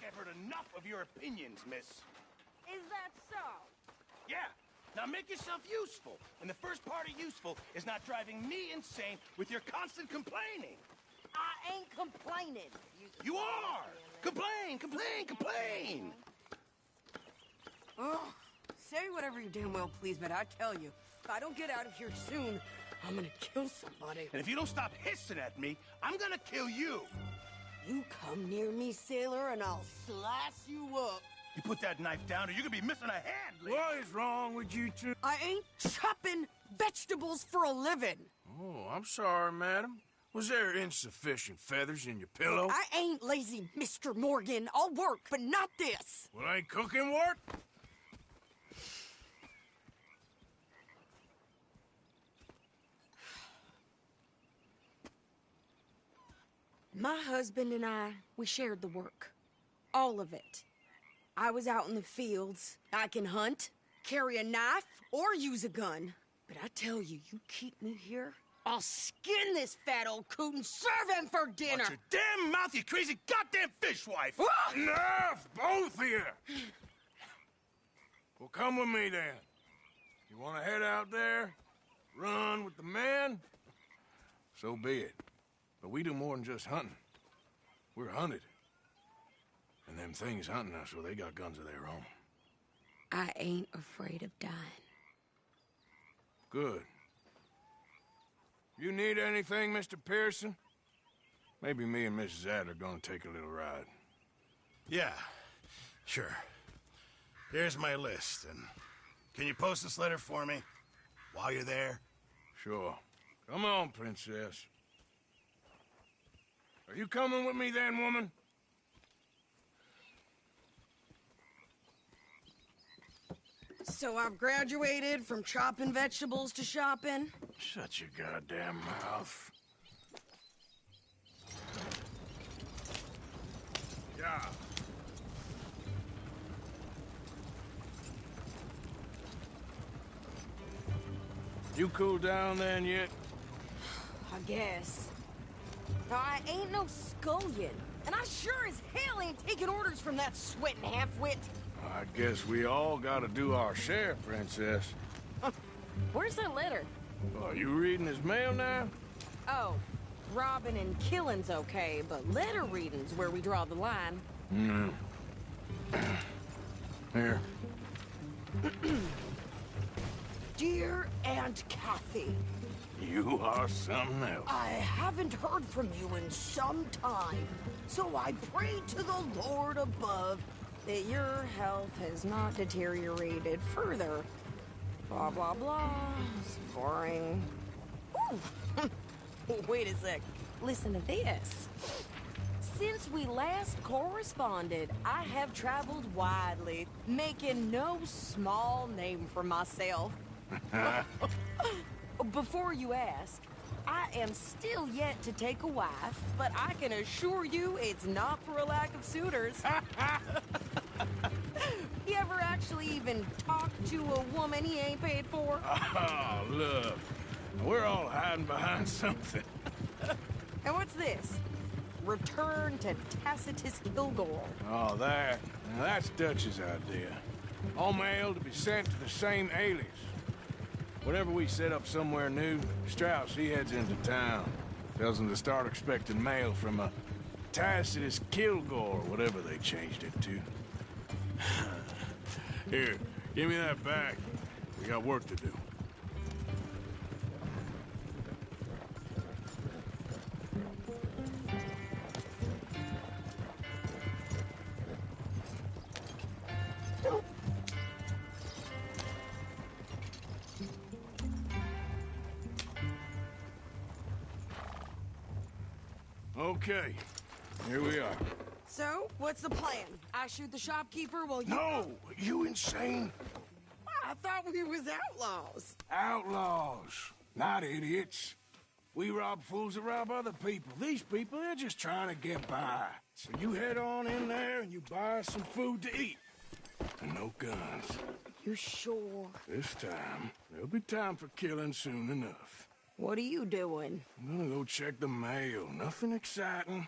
I've heard enough of your opinions, miss. Is that so? Yeah. Now make yourself useful. And the first part of useful is not driving me insane with your constant complaining. I ain't complaining. You are! Complain, complain, complain! Oh, say whatever you damn well please, but I tell you, if I don't get out of here soon, I'm gonna kill somebody. And if you don't stop hissing at me, I'm gonna kill you. You come near me, sailor, and I'll slice you up. You put that knife down or you're gonna be missing a hand, Lee. What is wrong with you two? I ain't chopping vegetables for a living. Oh, I'm sorry, madam. Was there insufficient feathers in your pillow? I ain't lazy, Mr. Morgan. I'll work, but not this. Well, ain't cooking work? My husband and I, we shared the work. All of it. I was out in the fields. I can hunt, carry a knife, or use a gun. But I tell you, you keep me here, I'll skin this fat old coot and serve him for dinner. Watch your damn mouth, you crazy goddamn fishwife! Enough, both of you! Well, come with me, then. You want to head out there, run with the men? So be it. But we do more than just hunting. We're hunted. And them things hunting us, well, they got guns of their own. I ain't afraid of dying. Good. You need anything, Mr. Pearson? Maybe me and Mrs. Adler are gonna take a little ride. Yeah, sure. Here's my list, and can you post this letter for me while you're there? Sure. Come on, princess. Are you coming with me then, woman? So I've graduated from chopping vegetables to shopping. Shut your goddamn mouth. Yeah. You cool down then yet? I guess. Now, I ain't no scullion, and I sure as hell ain't taking orders from that sweating half-wit. I guess we all gotta do our share, princess. Where's that letter? Are you reading his mail now? Oh, robbing and killing's okay, but letter reading's where we draw the line. Here. Dear Aunt Kathy, You are something else. I haven't heard from you in some time, so I pray to the Lord above that your health has not deteriorated further. Blah, blah, blah. It's boring. Ooh. Wait a sec. Listen to this. Since we last corresponded, I have traveled widely, making no small name for myself. Before you ask, I am still yet to take a wife, but I can assure you it's not for a lack of suitors. You ever actually even talked to a woman he ain't paid for? Oh, look. We're all hiding behind something. And what's this? Return to Tacitus Kilgore. Oh, that. Now, that's Dutch's idea. All mail to be sent to the same alias. Whenever we set up somewhere new, Strauss, he heads into town. Tells them to start expecting mail from a Tacitus Kilgore, whatever they changed it to. Here, give me that back. We got work to do. Okay, here we are. So, what's the plan? I shoot the shopkeeper while you... No! You insane? I thought we was outlaws. Outlaws, not idiots. We rob fools that rob other people. These people, they're just trying to get by. So you head on in there and you buy some food to eat. And no guns. You sure? This time, there'll be time for killing soon enough. What are you doing? I'm gonna go check the mail. Nothing exciting.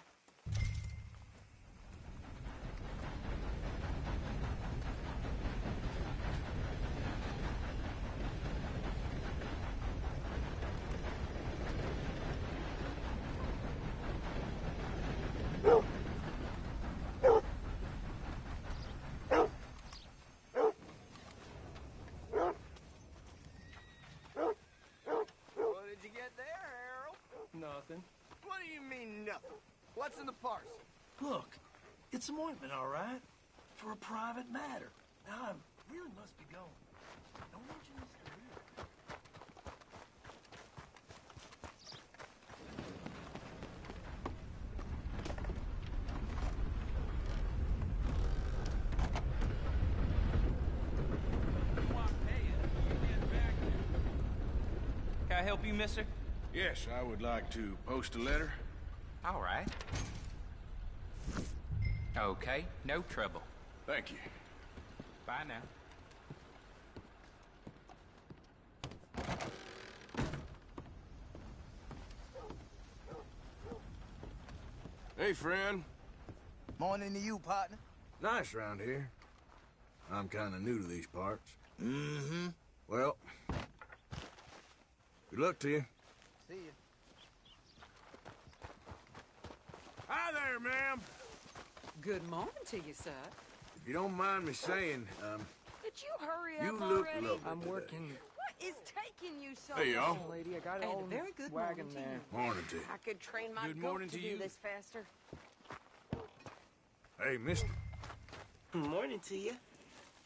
nothing. What's in the parcel? Look, it's some ointment, all right? For a private matter. Now, I really must be going. Don't mention this to Rick. Can I help you, mister? Yes, I would like to post a letter. All right. Okay, no trouble. Thank you. Bye now. Hey, friend. Morning to you, partner. Nice round here. I'm kind of new to these parts. Mm-hmm. Well, good luck to you. See ya. Hi there, ma'am. Good morning to you, sir. If you don't mind me saying, Could you hurry you up look already? lovely I'm today. working. What is taking you so Hey, y'all. long? Lady, I got it And all a in very the good wagon morning to there. you. Morning to you. I could train my Good goat morning to to do you. this faster. Hey, mister. Morning to you.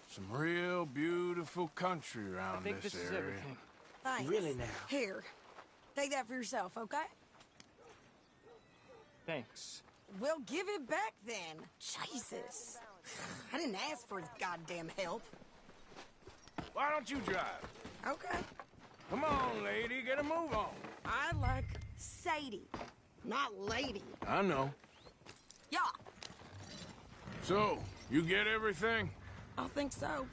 Some real beautiful country I around think this is area. everything. Thanks. Really now. Here. Take that for yourself, okay? Thanks. Well, give it back then. Jesus. I didn't ask for his goddamn help. Why don't you drive? Okay. Come on, lady, get a move on. I like Sadie, not lady. I know. Yeah, So, you get everything? I think so.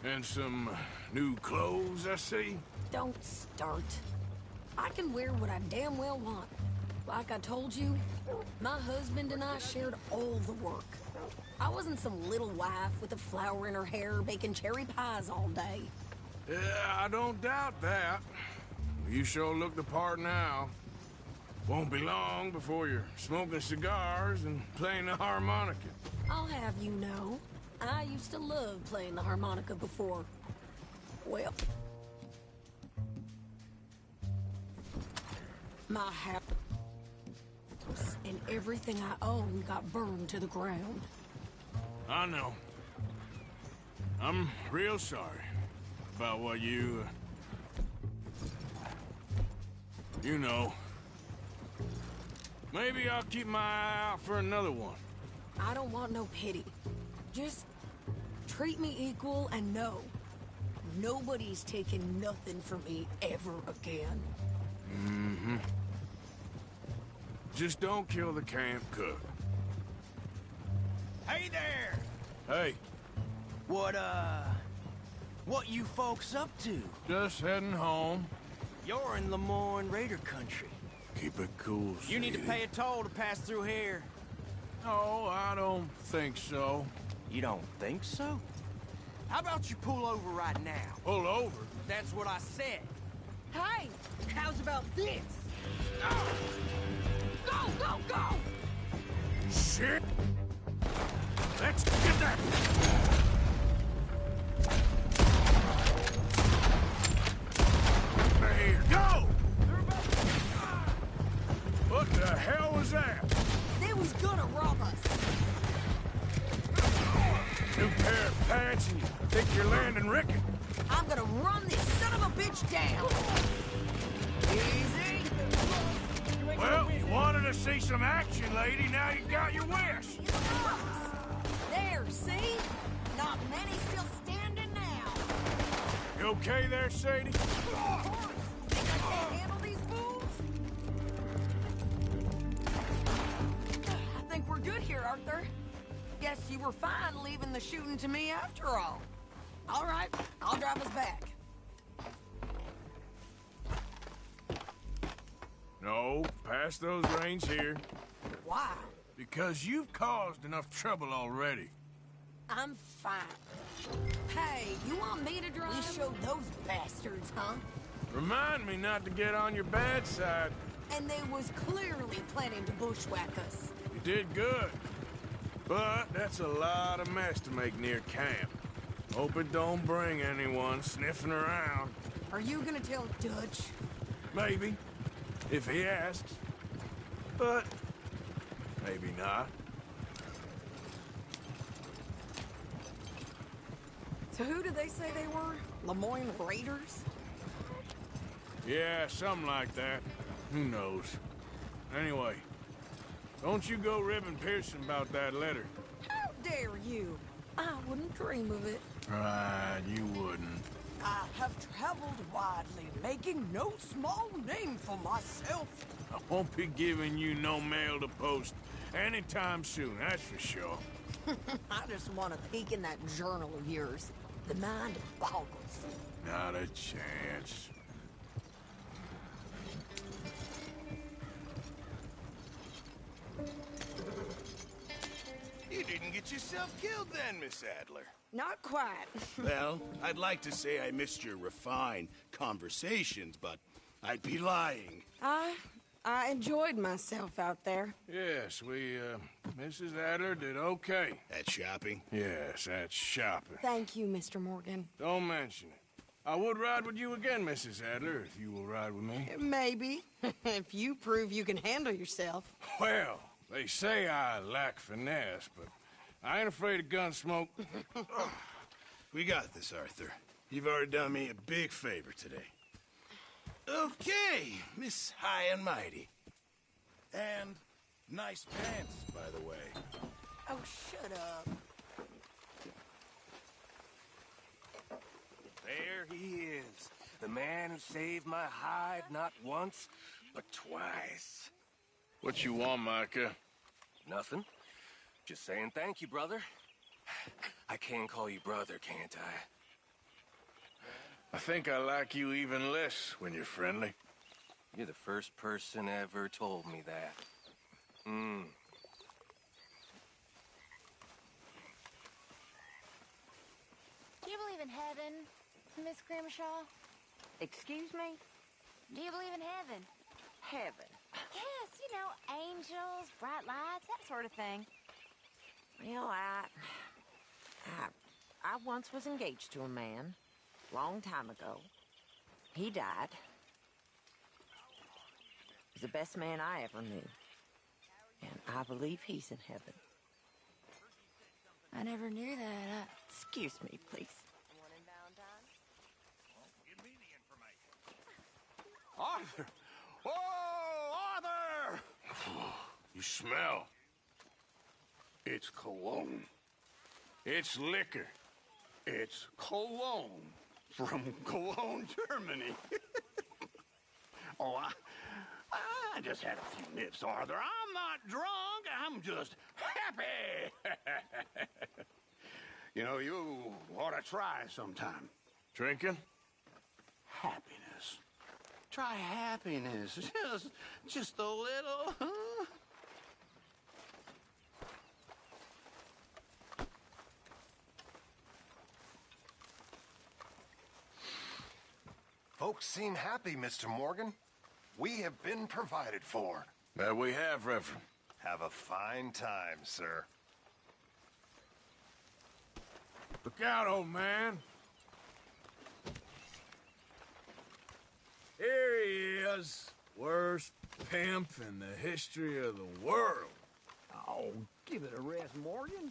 And some new clothes, I see? Don't start. I can wear what I damn well want. Like I told you, my husband and I shared all the work. I wasn't some little wife with a flower in her hair baking cherry pies all day. Yeah, I don't doubt that. You sure look the part now. Won't be long before you're smoking cigars and playing the harmonica. I'll have you know, I used to love playing the harmonica before. Well, my house and everything I own got burned to the ground. I know. I'm real sorry about what you know. Maybe I'll keep my eye out for another one. I don't want no pity. Just treat me equal and know nobody's taking nothing from me ever again. Mm-hmm. Just don't kill the camp cook. Hey there! Hey, What you folks up to? just heading home. You're in Lemoyne Raider country. Keep it cool, You need to Sadie. pay a toll to pass through here. No, I don't think so. You don't think so? How about you pull over right now? Pull over. That's what I said. Hey, how's about this? Go, go, go! Shit! Let's get that! Here, go! What the hell was that? They was gonna rob us. New pair of pants and you think you're landing Rickon? I'm gonna run this son of a bitch down. Easy. Well, you wanted to see some action, lady. Now you got your wish. There, see? Not many still standing now. You okay there, Sadie? Think I can't handle these fools? I think we're good here, Arthur. Guess you were fine leaving the shooting to me after all. All right, I'll drive us back. No, pass those reins here. Why? Because you've caused enough trouble already. I'm fine. Hey, you want me to drive? We showed those bastards, huh? Remind me not to get on your bad side. And they was clearly planning to bushwhack us. You did good. But that's a lot of mess to make near camp. Hope it don't bring anyone sniffing around. Are you gonna tell Dutch? Maybe, if he asks. but maybe not. So who did they say they were? Lemoyne Raiders? Yeah, something like that. Who knows? Anyway, don't you go ribbing Pearson about that letter. How dare you? I wouldn't dream of it. Right, you wouldn't. I have traveled widely, making no small name for myself. I won't be giving you no mail to post anytime soon, that's for sure. I just want to peek in that journal of yours. The mind boggles. Not a chance. You didn't get yourself killed then, Miss Adler. Not quite. Well, I'd like to say I missed your refined conversations, but I'd be lying. I enjoyed myself out there. Yes, Mrs. Adler did okay. At shopping? Yes, that's shopping. Thank you, Mr. Morgan. Don't mention it. I would ride with you again, Mrs. Adler, if you will ride with me. Maybe. If you prove you can handle yourself. Well, they say I lack finesse, but I ain't afraid of gun smoke. We got this, Arthur. You've already done me a big favor today. Okay, Miss High and Mighty. And nice pants, by the way. Oh, shut up. There he is. The man who saved my hide not once, but twice. What you want, Micah? Nothing. Just saying thank you, brother. I can call you brother, can't I? I think I like you even less when you're friendly. You're the first person ever told me that. Do you believe in heaven, Miss Grimshaw? Excuse me? Do you believe in heaven? Heaven. Yes, you know, angels, bright lights, that sort of thing. Well, I once was engaged to a man, long time ago. He died. He was the best man I ever knew. And I believe he's in heaven. I never knew that. Excuse me, please. Arthur! Oh, Arthur! You smell. It's cologne. It's liquor. It's cologne from Cologne, Germany. Oh, I just had a few nips, Arthur. I'm not drunk. I'm just happy. You know, you ought to try sometime. Drinking? Happiness. Try happiness. Just a little, huh? Folks seem happy, Mr. Morgan. We have been provided for. That we have, Reverend. Have a fine time, sir. Look out, old man. Here he is. Worst pimp in the history of the world. Oh, give it a rest, Morgan.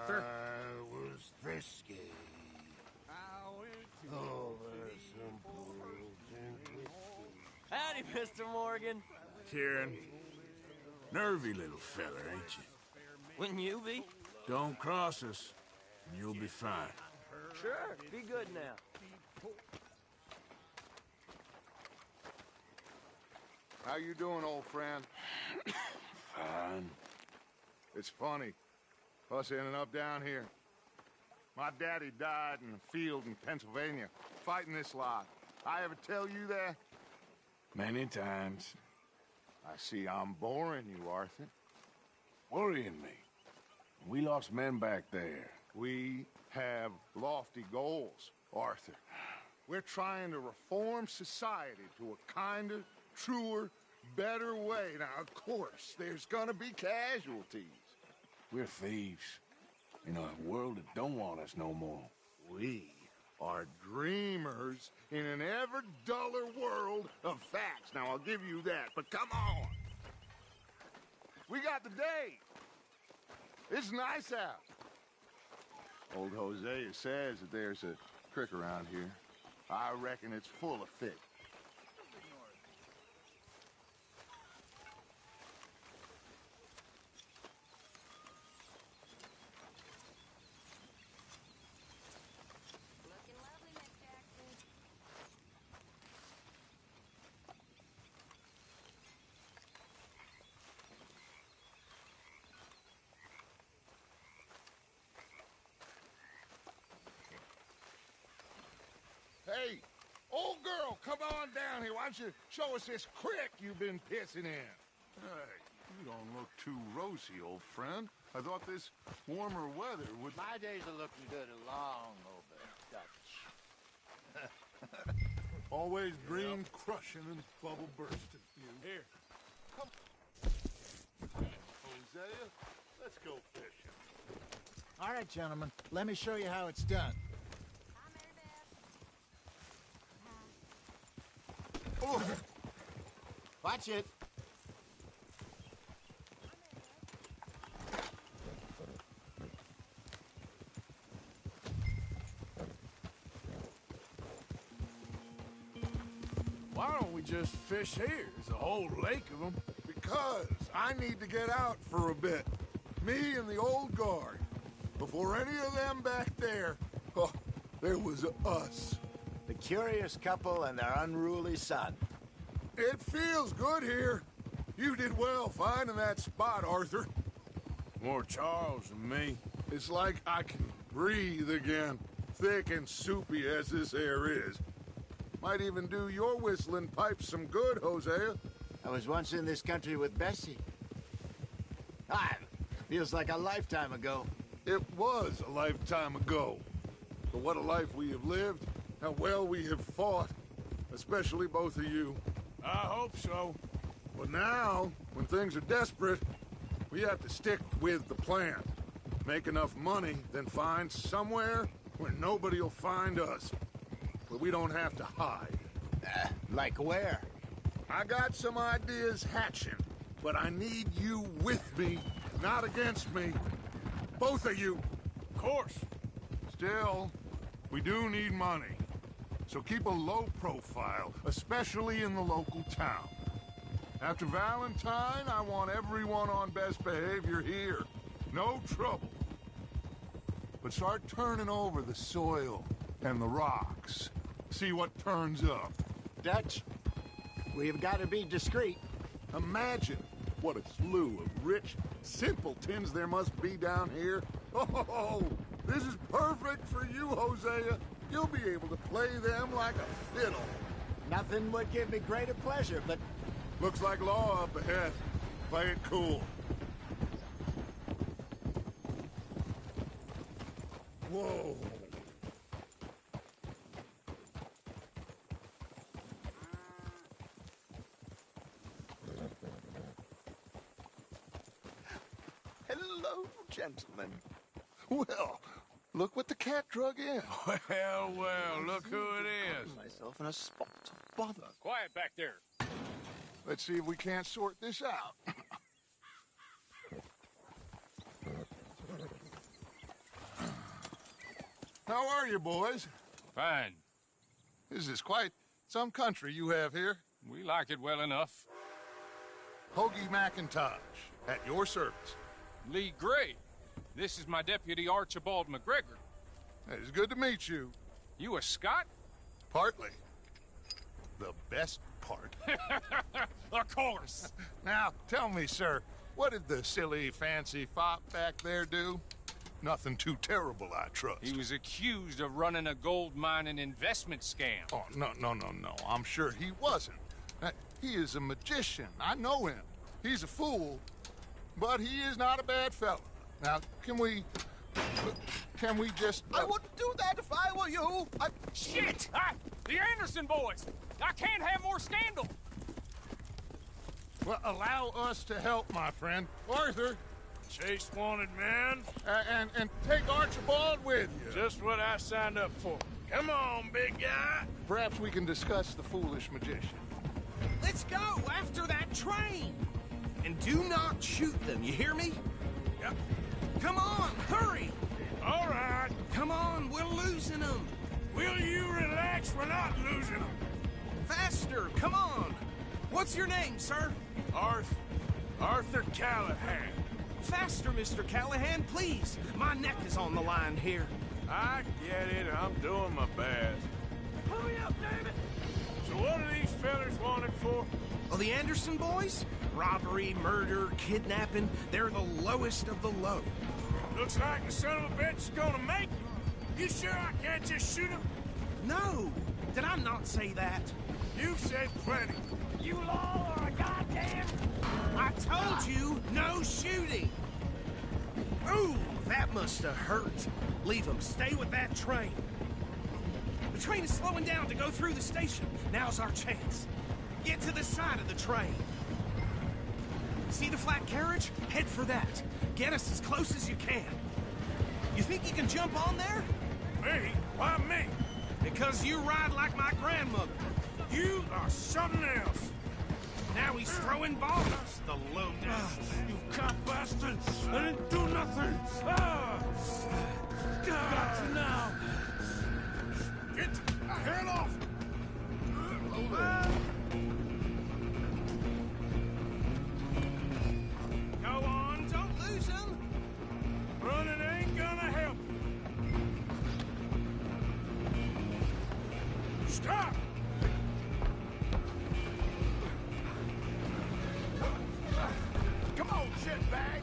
Arthur. I was frisky. Over some poison whiskey. Howdy, Mr. Morgan. Kieran. Nervy little fella, ain't you? Wouldn't you be? Don't cross us, and you'll be fine. Sure, be good now. How you doing, old friend? Fine. It's funny, us ending up down here. My daddy died in a field in Pennsylvania, fighting this lot. I ever tell you that? Many times. I see I'm boring you, Arthur. Worrying me. We lost men back there. We have lofty goals, Arthur. We're trying to reform society to a kinder, truer, better way. Now, of course, there's gonna be casualties. We're thieves. In a world that don't want us no more. We are dreamers in an ever duller world of facts. Now, I'll give you that, but come on. We got the day. It's nice out. Old Hosea says that there's a creek around here. I reckon it's full of fish. Hey, old girl, come on down here. Why don't you show us this creek you've been pissing in? Hey, you don't look too rosy, old friend. I thought this warmer weather would... My days are looking good along over Dutch. Always dream crushing and bubble bursting. Here. Hosea, let's go fishing. All right, gentlemen. Let me show you how it's done. Oh. Watch it. Why don't we just fish here? There's a whole lake of them. Because I need to get out for a bit. Me and the old guard. Before any of them back there, oh, there was us. The curious couple and their unruly son. It feels good here. You did well finding that spot, Arthur. More Charles than me. It's like I can breathe again, thick and soupy as this air is. Might even do your whistling pipes some good, Hosea. I was once in this country with Bessie. Feels like a lifetime ago. It was a lifetime ago. But what a life we have lived. How well we have fought. Especially both of you. I hope so. But now, when things are desperate, we have to stick with the plan. Make enough money, then find somewhere where nobody will find us. Where we don't have to hide. Like where? I got some ideas hatching, but I need you with me, not against me. Both of you. Of course. Still, we do need money. So keep a low profile, especially in the local town. After Valentine, I want everyone on best behavior here. No trouble. But start turning over the soil and the rocks. See what turns up. Dutch, we've got to be discreet. Imagine what a slew of rich simpletons there must be down here. Oh, this is perfect for you, Hosea. You'll be able to play them like a fiddle. Nothing would give me greater pleasure, but... Looks like law up ahead. Play it cool. Whoa. Hello, gentlemen. Well, look what the cat drug in. Well, look who it is. Myself in a spot of bother. Quiet back there. Let's see if we can't sort this out. How are you, boys? Fine. This is quite some country you have here. We like it well enough. Hoagie McIntosh, at your service. Lee Gray. This is my deputy, Archibald McGregor. It's good to meet you. You a Scot? Partly. The best part. Of course. Now, tell me, sir, what did the silly, fancy fop back there do? Nothing too terrible, I trust. He was accused of running a gold mining investment scam. Oh, no. I'm sure he wasn't. He is a magician. I know him. He's a fool, but he is not a bad fellow. Now, can we just... I wouldn't do that if I were you. Shit! The Anderson boys! I can't have more scandal! Well, allow us to help, my friend. Arthur. Chase wanted man. And take Archibald with you. Just what I signed up for. Come on, big guy. Perhaps we can discuss the foolish magician. Let's go after that train. And do not shoot them, you hear me? Yep. Come on, hurry. All right. Come on, we're losing them. Will you relax? We're not losing them. Faster, come on. What's your name, sir? Arthur Callahan. Faster, Mr. Callahan, please. My neck is on the line here. I get it. I'm doing my best. Hurry up, damn it. So what are these fellers wanted for? Oh, the Anderson boys? Robbery, murder, kidnapping. They're the lowest of the low. Looks like the son of a bitch is gonna make it. You sure I can't just shoot him? No. Did I not say that? You said plenty. You all are a goddamn... I told you, no shooting. Ooh, that must have hurt. Leave them. Stay with that train. The train is slowing down to go through the station. Now's our chance. Get to the side of the train. See the flat carriage? Head for that. Get us as close as you can. You think you can jump on there? Me? Why me? Because you ride like my grandmother. You are something else. Now he's throwing bombs, the low down. You cop bastard! I didn't do nothing! Got to now! Get the hell off! Go on, don't lose him! Running ain't gonna help you. Stop! Come on, shitbag!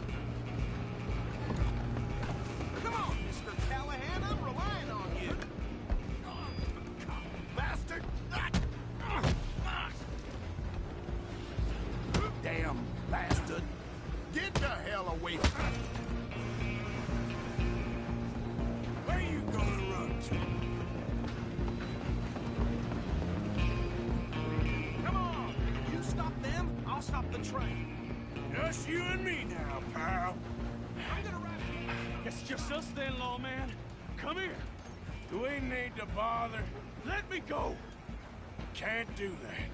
Come on, Mr. Callahan, I'm relying on you. Bastard! Damn bastard! Get the hell away from me! Where you gonna run to? Come on! You stop them, I'll stop the train. Just you and me now, pal. I'm gonna ride. It's just us then, lawman. Come here. Do we need to bother? Let me go. Can't do that.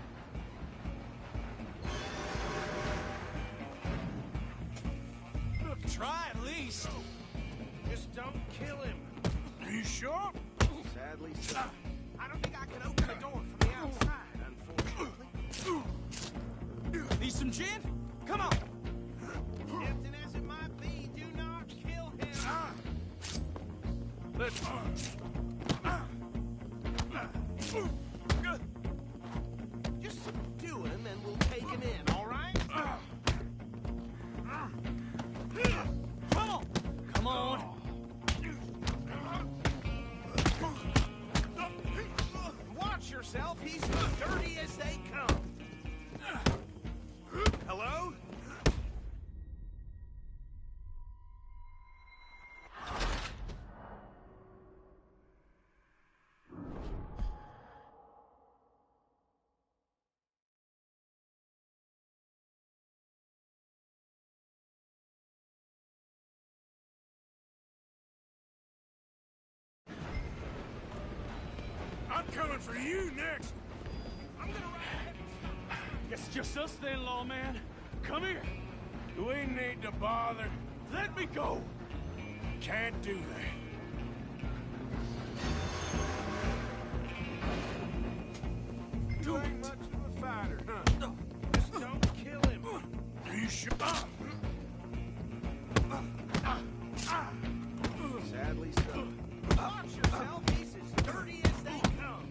Look, try at least. Just don't kill him. Are you sure? Sadly, so. I don't think I can open the door from the outside, unfortunately. Need some gin? Come on. Tempting as it might be, do not kill him. Let's... Just subdue him and we'll take him in, all right? Come on. Come on. Watch yourself. He's as dirty as they come. Hello? I'm coming for you next. I'm gonna ride. It's just us then, lawman. Come here. Do we need to bother? Let me go. Can't do that. You should. Sadly so. Watch yourself, he's as dirty as they come.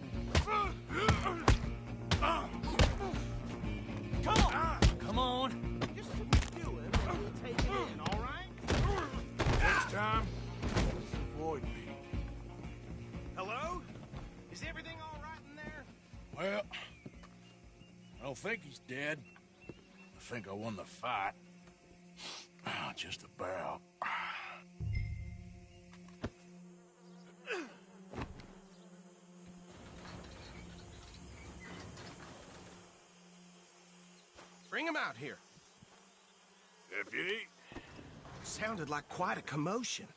Come on! Come on! Just what you're doing, and we'll take it in, all right? Next time, avoid me. Hello? Is everything all right in there? Well, I don't think he's dead. I think I won the fight. Just about. Bring him out here. Deputy? Sounded like quite a commotion.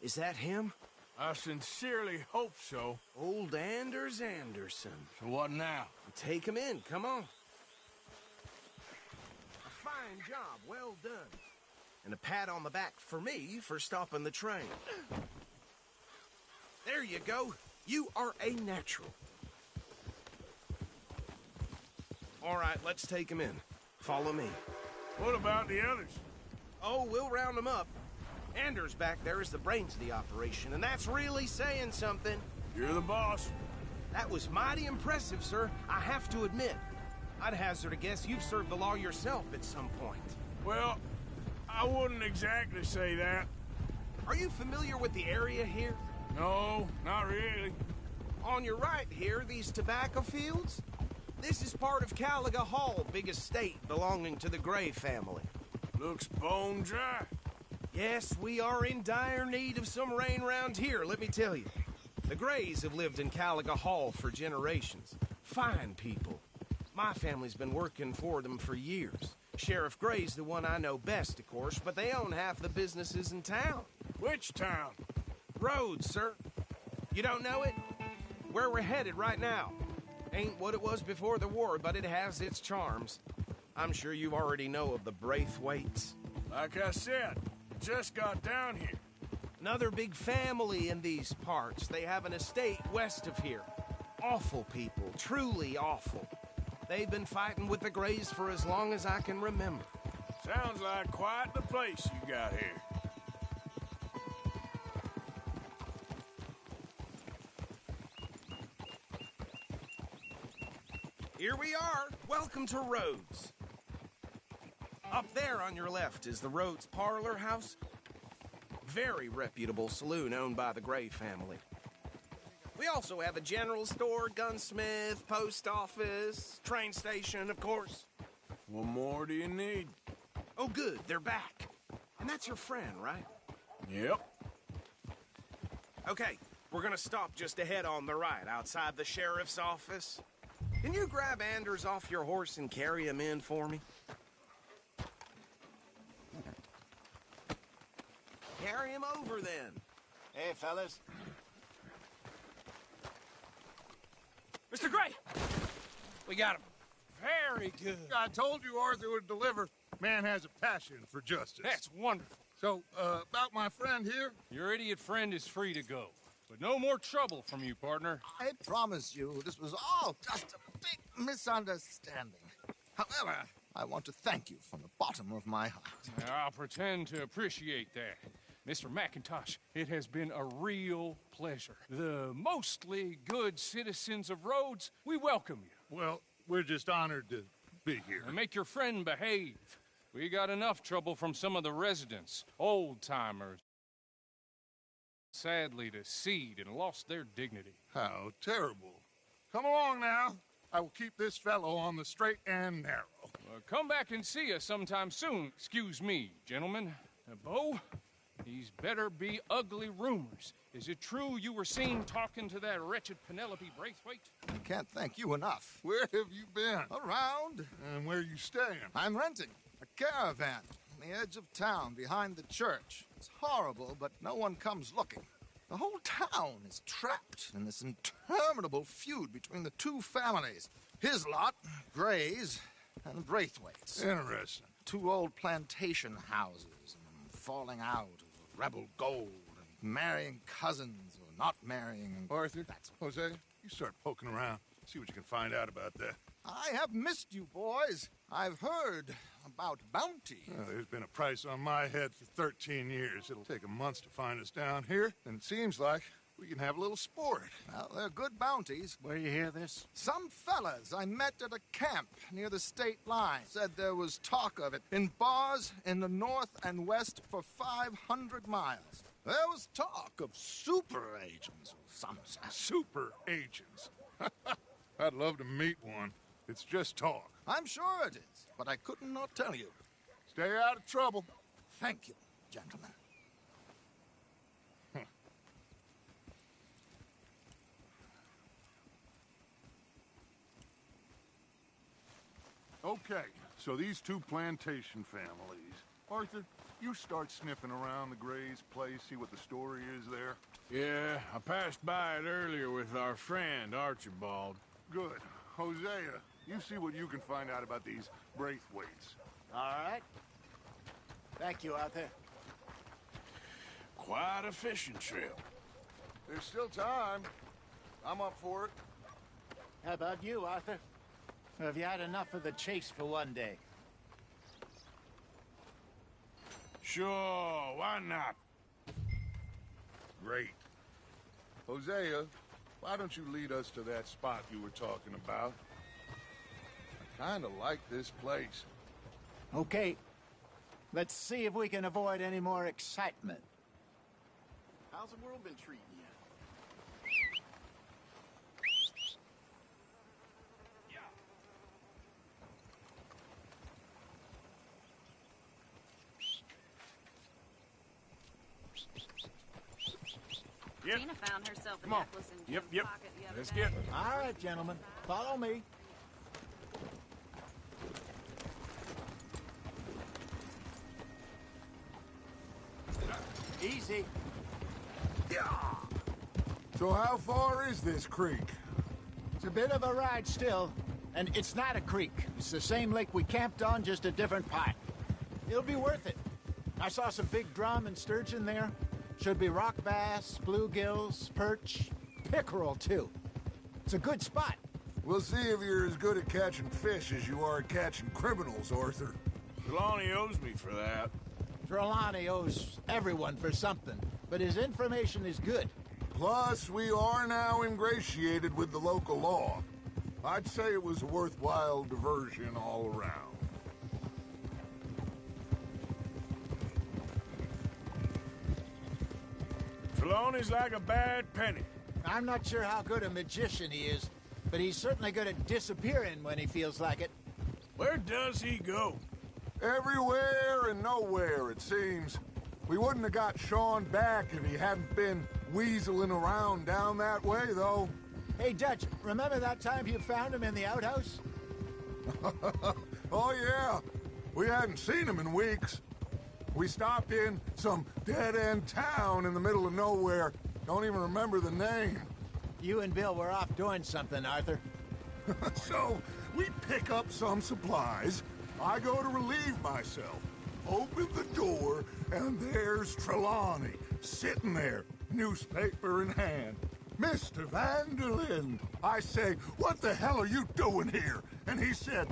Is that him? I sincerely hope so. Old Anders Anderson. So what now? Take him in, come on. A fine job, well done. And a pat on the back for me for stopping the train. There you go. You are a natural. All right, let's take him in. Follow me. What about the others? Oh, we'll round them up. Anders back there is the brains of the operation, and that's really saying something. You're the boss. That was mighty impressive, sir. I have to admit. I'd hazard a guess you've served the law yourself at some point. Well, I wouldn't exactly say that. Are you familiar with the area here? No, not really. On your right here, these tobacco fields? This is part of Caliga Hall, big estate belonging to the Gray family. Looks bone dry. Yes, we are in dire need of some rain round here, let me tell you. The Grays have lived in Caliga Hall for generations. Fine people. My family's been working for them for years. Sheriff Gray's the one I know best, of course, but they own half the businesses in town. Which town? Rhodes, sir. You don't know it? Where we're headed right now. Ain't what it was before the war, but it has its charms. I'm sure you already know of the Braithwaites. Like I said, just got down here. Another big family in these parts. They have an estate west of here. Awful people, truly awful. They've been fighting with the Grays for as long as I can remember. Sounds like quite the place you got here. Here we are. Welcome to Rhodes. Up there on your left is the Rhodes Parlor House. Very reputable saloon owned by the Gray family. We also have a general store, gunsmith, post office, train station, of course. What more do you need? Oh, good. They're back. And that's your friend, right? Yep. Okay, we're gonna stop just ahead on the right, outside the sheriff's office. Can you grab Anders off your horse and carry him in for me? Carry him over, then. Hey, fellas. Mr. Gray! We got him. Very good. I told you Arthur would deliver. Man has a passion for justice. That's wonderful. So, about my friend here? Your idiot friend is free to go. But no more trouble from you, partner. I promise you, this was all just a big misunderstanding. However, I want to thank you from the bottom of my heart. I'll pretend to appreciate that. Mr. McIntosh, it has been a real pleasure. The mostly good citizens of Rhodes, we welcome you. Well, we're just honored to be here. And make your friend behave. We got enough trouble from some of the residents, old-timers. Sadly deceived and lost their dignity. How terrible. Come along now. I will keep this fellow on the straight and narrow. Come back and see us sometime soon. Excuse me, gentlemen. Bo, these better be ugly rumors. Is it true you were seen talking to that wretched Penelope Braithwaite? I can't thank you enough. Where have you been? Around. And where are you staying? I'm renting a caravan on the edge of town behind the church. It's horrible, but no one comes looking. The whole town is trapped in this interminable feud between the two families. His lot, Gray's, and Braithwaite's. Interesting. Two old plantation houses, and falling out over rebel gold, and marrying cousins or not marrying. And Arthur, Jose, you start poking around. See what you can find out about that. I have missed you, boys. I've heard about bounty. There's been a price on my head for 13 years. It'll take a month to find us down here, and it seems like we can have a little sport. Well, they're good bounties. Where you hear this? Some fellas I met at a camp near the state line said there was talk of it in bars in the north and west for 500 miles. There was talk of super agents or something. Super agents? I'd love to meet one. It's just talk. I'm sure it is, but I couldn't not tell you. Stay out of trouble. Thank you, gentlemen. Okay, so these two plantation families. Arthur, you start sniffing around the Gray's place, see what the story is there. Yeah, I passed by it earlier with our friend, Archibald. Good. Hosea, you see what you can find out about these Braithwaites. All right. Thank you, Arthur. Quite a fishing trip. There's still time. I'm up for it. How about you, Arthur? Have you had enough of the chase for one day? Sure, why not? Great. Hosea, why don't you lead us to that spot you were talking about? I kind of like this place. Okay. Let's see if we can avoid any more excitement. How's the world been treating you? Yep. Gina found herself a Come on. necklace in Jim's Yep. pocket the other Let's day. get. All right, gentlemen. Follow me. Easy. So how far is this creek? It's a bit of a ride still, and it's not a creek. It's the same lake we camped on, just a different part. It'll be worth it. I saw some big drum and sturgeon there. Should be rock bass, bluegills, perch, pickerel, too. It's a good spot. We'll see if you're as good at catching fish as you are at catching criminals, Arthur. Trelawney owes me for that. Trelawney owes everyone for something, but his information is good. Plus, we are now ingratiated with the local law. I'd say it was a worthwhile diversion all around. Trelawney's like a bad penny. I'm not sure how good a magician he is, but he's certainly good at disappearing when he feels like it. Where does he go? Everywhere and nowhere, it seems. We wouldn't have got Sean back if he hadn't been weaseling around down that way, though. Hey, Dutch, remember that time you found him in the outhouse? Oh, yeah. We hadn't seen him in weeks. We stopped in some dead-end town in the middle of nowhere. Don't even remember the name. You and Bill were off doing something, Arthur. So, we pick up some supplies. I go to relieve myself. Open the door, and there's Trelawney, sitting there, newspaper in hand. Mr. Vanderlyn. I say, what the hell are you doing here? And he said,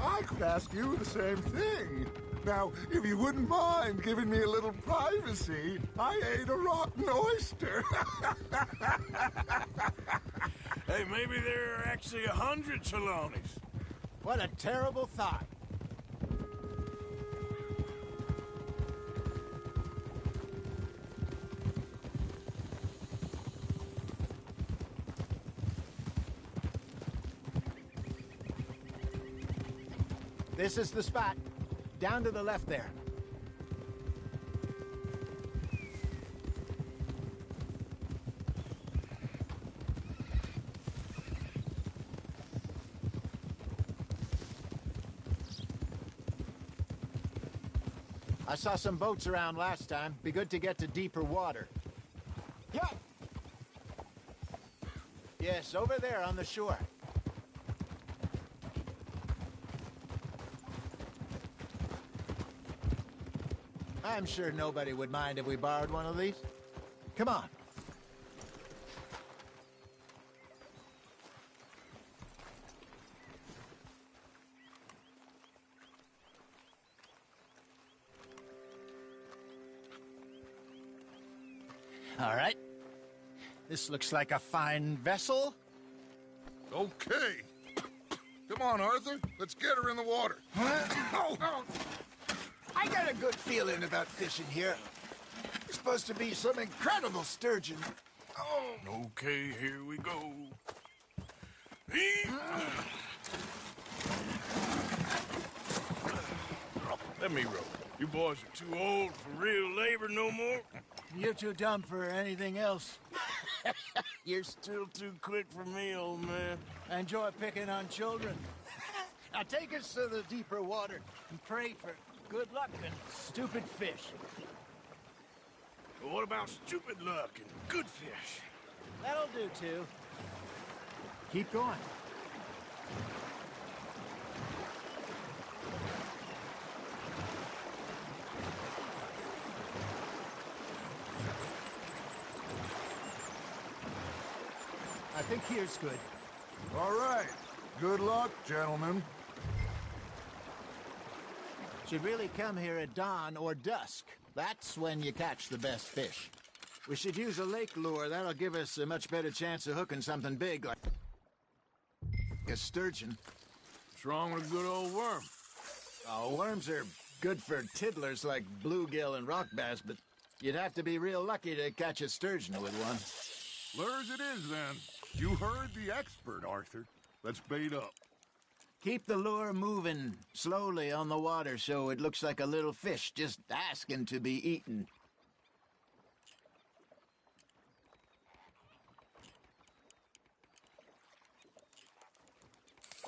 I could ask you the same thing. Now, if you wouldn't mind giving me a little privacy, I ate a rotten oyster. Hey, maybe there are actually 100 Trelawneys. What a terrible thought. This is the spot. Down to the left there. I saw some boats around last time. Be good to get to deeper water. Yeah. Yes, over there on the shore. I'm sure nobody would mind if we borrowed one of these. Come on. All right. This looks like a fine vessel. Okay. Come on, Arthur. Let's get her in the water. Oh. I got a good feeling about fishing here. It's supposed to be some incredible sturgeon. Oh. Okay, here we go. Let me row. You boys are too old for real labor no more. You're too dumb for anything else. You're still too quick for me, old man. I enjoy picking on children. Now take us to the deeper water and pray for good luck and stupid fish. Well, what about stupid luck and good fish? That'll do, too. Keep going. I think here's good. All right. Good luck, gentlemen. Should really come here at dawn or dusk. That's when you catch the best fish. We should use a lake lure. That'll give us a much better chance of hooking something big like a sturgeon. What's wrong with a good old worm? Oh, worms are good for tiddlers like bluegill and rock bass, but you'd have to be real lucky to catch a sturgeon with one. Lures it is, then. You heard the expert, Arthur. Let's bait up. Keep the lure moving slowly on the water so it looks like a little fish just asking to be eaten.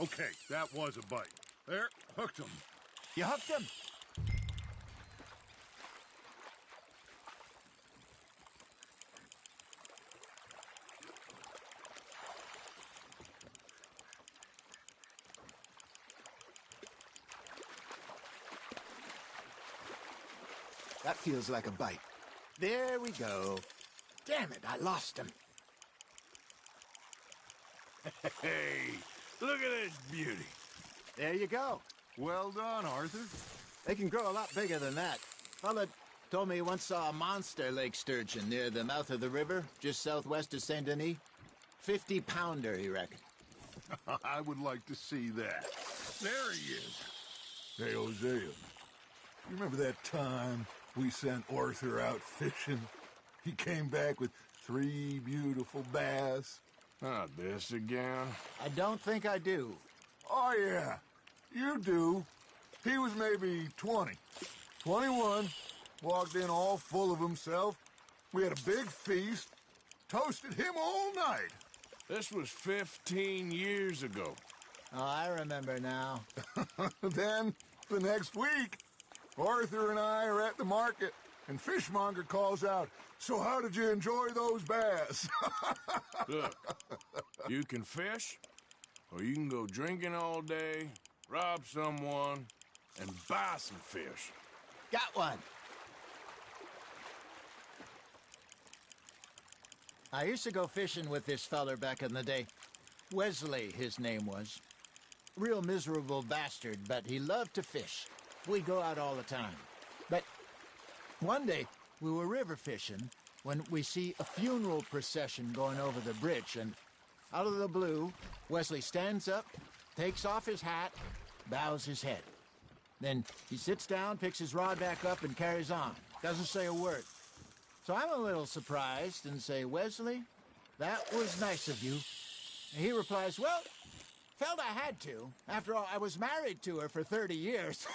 Okay, that was a bite. There, hooked him. You hooked him? That feels like a bite. There we go. Damn it, I lost him. Hey, look at this beauty. There you go. Well done, Arthur. They can grow a lot bigger than that. Fella told me he once saw a monster lake sturgeon near the mouth of the river, just southwest of Saint Denis. 50-pounder, he reckoned. I would like to see that. There he is. Hey, Hosea. You remember that time we sent Arthur out fishing? He came back with 3 beautiful bass. Not this again. I don't think I do. Oh, yeah. You do. He was maybe 20. 21. Walked in all full of himself. We had a big feast. Toasted him all night. This was 15 years ago. Oh, I remember now. Then, the next week, Arthur and I are at the market, and Fishmonger calls out, "So how did you enjoy those bass?" Look, you can fish, or you can go drinking all day, rob someone, and buy some fish. Got one. I used to go fishing with this feller back in the day. Wesley, his name was. Real miserable bastard, but he loved to fish. We'd go out all the time. But one day, we were river fishing when we see a funeral procession going over the bridge, and out of the blue, Wesley stands up, takes off his hat, bows his head. Then he sits down, picks his rod back up, and carries on. Doesn't say a word. So I'm a little surprised and say, "Wesley, that was nice of you." And he replies, "Well, felt I had to. After all, I was married to her for 30 years.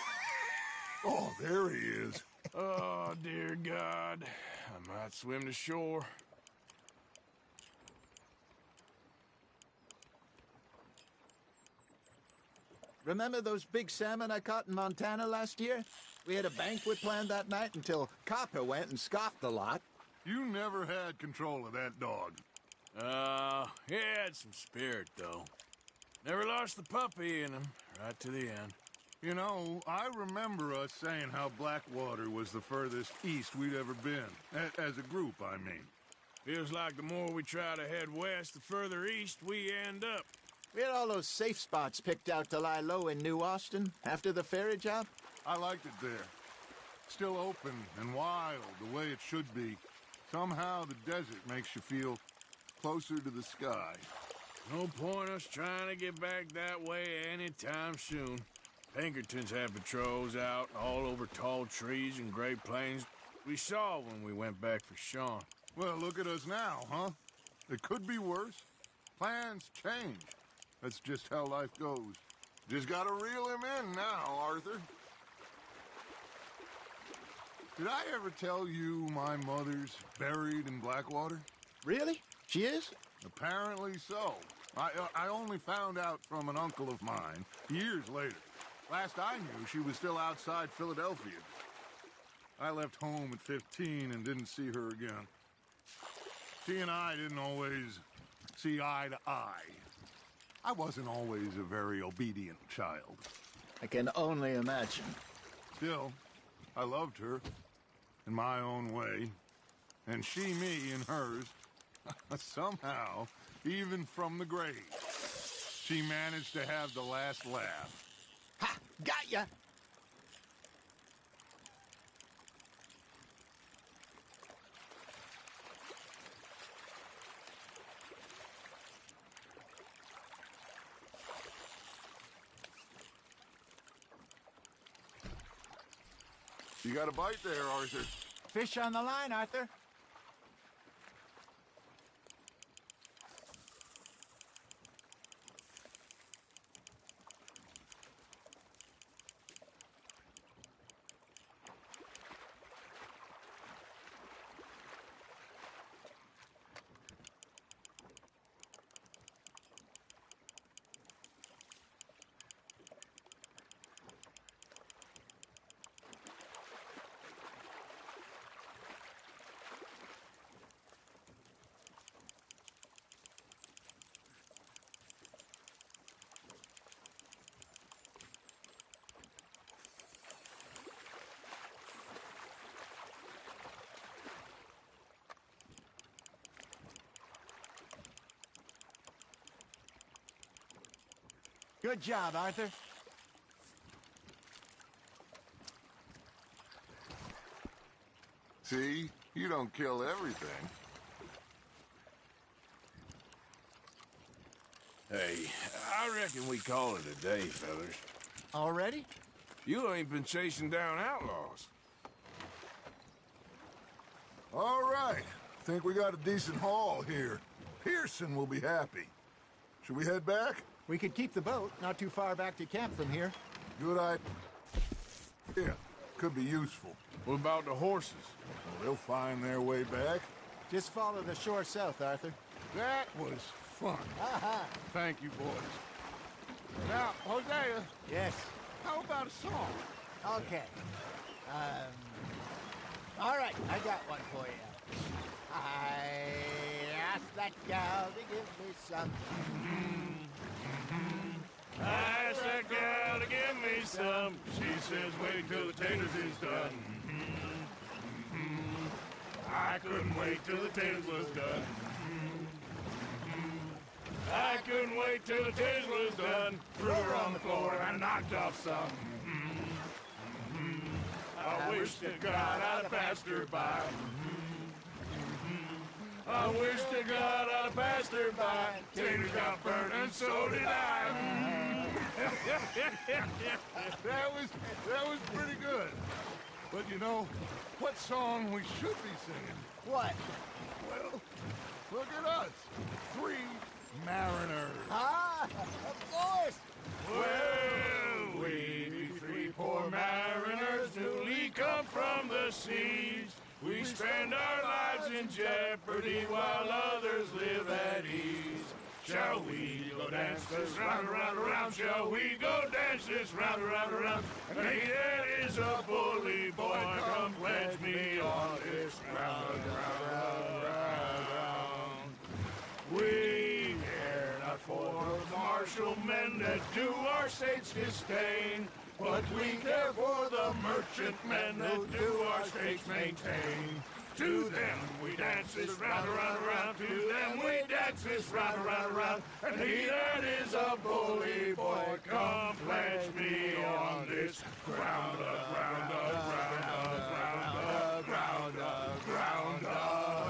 Oh, there he is. Oh, dear God. I might swim to shore. Remember those big salmon I caught in Montana last year? We had a banquet planned that night until Copper went and scoffed a lot. You never had control of that dog. He had some spirit, though. Never lost the puppy in him, right to the end. You know, I remember us saying how Blackwater was the furthest east we'd ever been. As a group, I mean. Feels like the more we try to head west, the further east we end up. We had all those safe spots picked out to lie low in New Austin after the ferry job. I liked it there. Still open and wild, the way it should be. Somehow the desert makes you feel closer to the sky. No point us trying to get back that way anytime soon. Pinkertons had patrols out all over tall trees and Great Plains. We saw when we went back for Sean. Well, look at us now, huh? It could be worse. Plans change. That's just how life goes. Just gotta reel him in now, Arthur. Did I ever tell you my mother's buried in Blackwater? Really? She is? Apparently so. I only found out from an uncle of mine years later. Last I knew, she was still outside Philadelphia. I left home at 15 and didn't see her again. She and I didn't always see eye to eye. I wasn't always a very obedient child. I can only imagine. Still, I loved her in my own way, and she me in hers. Somehow, even from the grave, she managed to have the last laugh. Ha! Got ya! You got a bite there, Arthur. Fish on the line, Arthur. Good job, Arthur. See? You don't kill everything. Hey, I reckon we call it a day, fellas. Already? You ain't been chasing down outlaws. All right. Think we got a decent haul here. Pearson will be happy. Should we head back? We could keep the boat not too far back to camp from here. Good idea. Yeah, could be useful. What about the horses? Well, they'll find their way back. Just follow the shore south, Arthur. That was fun. Thank you, boys. Now, Hosea. Yes? How about a song? Okay. All right, I got one for you. I asked that gal to give me some. I asked that gal to give me some. She says, wait till the taters is done. I couldn't wait till the taters was done. I couldn't wait till the taters was done. Threw her on the floor and knocked off some. I wish to God I'd passed her by. I wish to God I'd passed her by. Taters got burnt and so did I. that was pretty good. But you know, what song we should be singing? What? Well, look at us. 3 mariners. Ah, of course. Well, we be 3 poor mariners newly come from the seas. We spend our lives in jeopardy while others live at ease. Shall we go dance this round, around, around? Shall we go dance this round, around, around? And it is a bully boy, come pledge me on this round, round, round, round. We care not for the martial men that do our state's disdain, but we care for the merchant men that do our states maintain. To them we dance this round, around, around. To them we dance this round, around, around. And he that is a bully boy, come pledge me on this ground, ground, ground, ground, ground, ground, ground.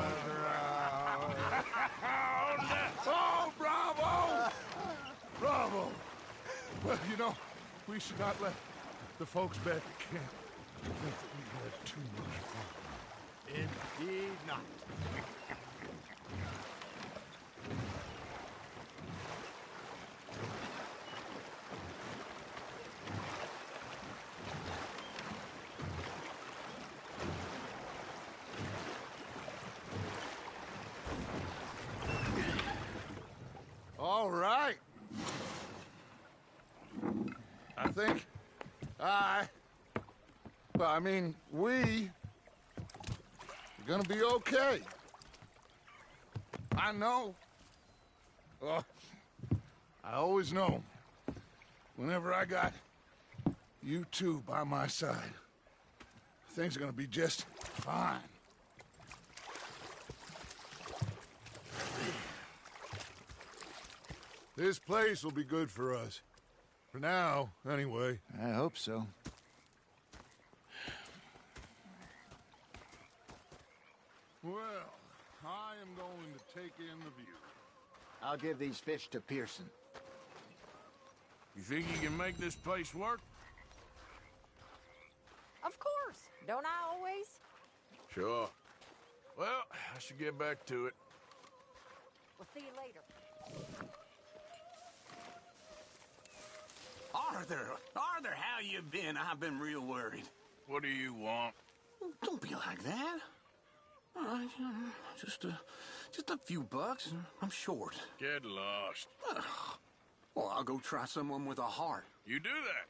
Well, you know, we should not let the folks back at camp think that we had too much fun. Indeed not. All right. I think we are gonna be okay. I know. Oh, I always know. Whenever I got you two by my side, things are gonna be just fine. This place will be good for us. For now, anyway. I hope so. Well, I am going to take in the view. I'll give these fish to Pearson. You think you can make this place work? Of course. Don't I always? Sure. Well, I should get back to it. We'll see you later. Arthur, how you been? I've been real worried. What do you want? Don't be like that. All right, just a few bucks, and I'm short. Get lost. Well, I'll go try someone with a heart. You do that.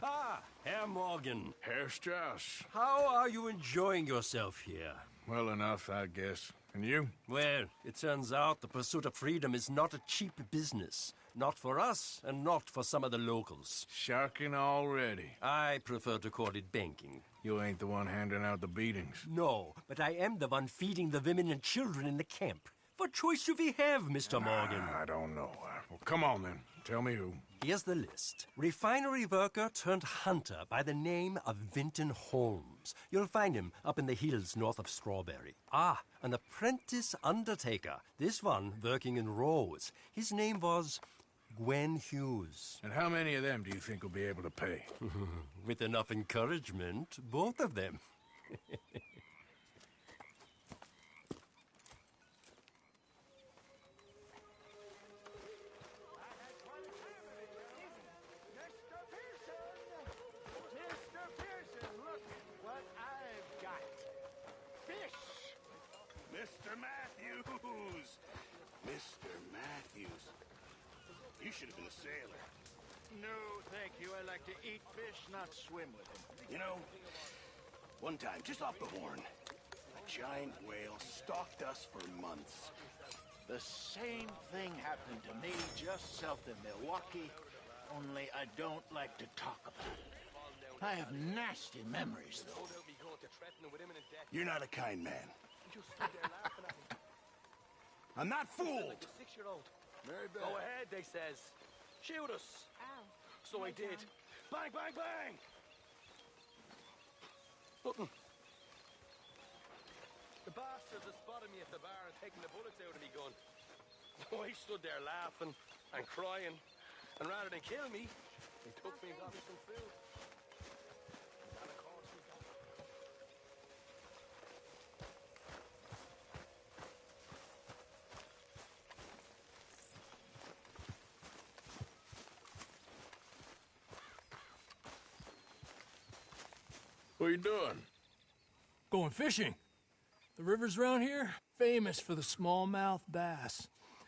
Ah, Herr Morgan. Herr Strauss. How are you enjoying yourself here? Well enough, I guess. And you? Well, it turns out the pursuit of freedom is not a cheap business. Not for us, and not for some of the locals. Sharking already. I prefer to call it banking. You ain't the one handing out the beatings. No, but I am the one feeding the women and children in the camp. What choice do we have, Mr. Morgan? I don't know. Well, come on then. Tell me who. Here's the list. Refinery worker turned hunter by the name of Vinton Holmes. You'll find him up in the hills north of Strawberry. Ah, an apprentice undertaker. This one working in Rhodes. His name was Gwen Hughes. And how many of them do you think will be able to pay? With enough encouragement, both of them. Mr. Matthews. You should have been a sailor. No, thank you. I like to eat fish, not swim with them. You know, one time, just off the horn, a giant whale stalked us for months. The same thing happened to me just south of Milwaukee, only I don't like to talk about it. I have nasty memories, though. You're not a kind man. I'm not fooled. Go ahead, they says. Shoot us. Ow. So I did. Bang, bang, bang! Nothing. The bastards have spotted me at the bar and taken the bullets out of me gun. So I stood there laughing and crying, and rather than kill me, they took me and got me some food. And of course we got What are you doing? going fishing. The rivers around here, famous for the smallmouth bass.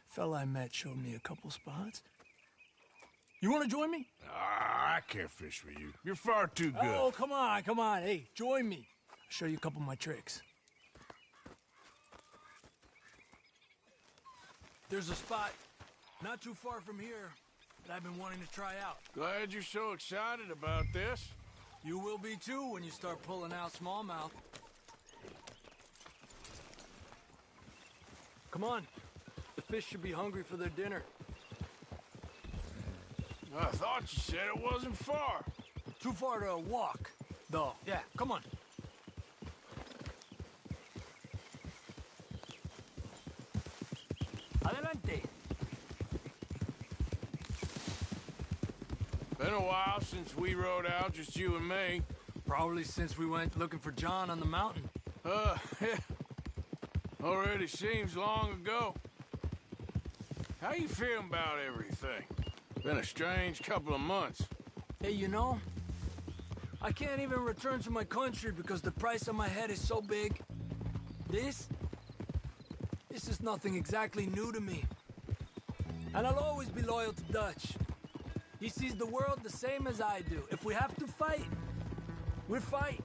Fella I met showed me a couple spots. You want to join me? I can't fish with you. You're far too good. Oh, come on, come on. Hey, join me. I'll show you a couple of my tricks. There's a spot not too far from here that I've been wanting to try out. Glad you're so excited about this. You will be too when you start pulling out smallmouth. Come on. The fish should be hungry for their dinner. I thought you said it wasn't far. Too far to walk, though. Yeah, come on. Adelante. Been a while since we rode out, just you and me. Probably since we went looking for John on the mountain. Yeah. Already seems long ago. How you feeling about everything? Been a strange couple of months. Hey, you know, I can't even return to my country because the price on my head is so big. This is nothing exactly new to me. And I'll always be loyal to Dutch. He sees the world the same as I do. If we have to fight, we'll fight.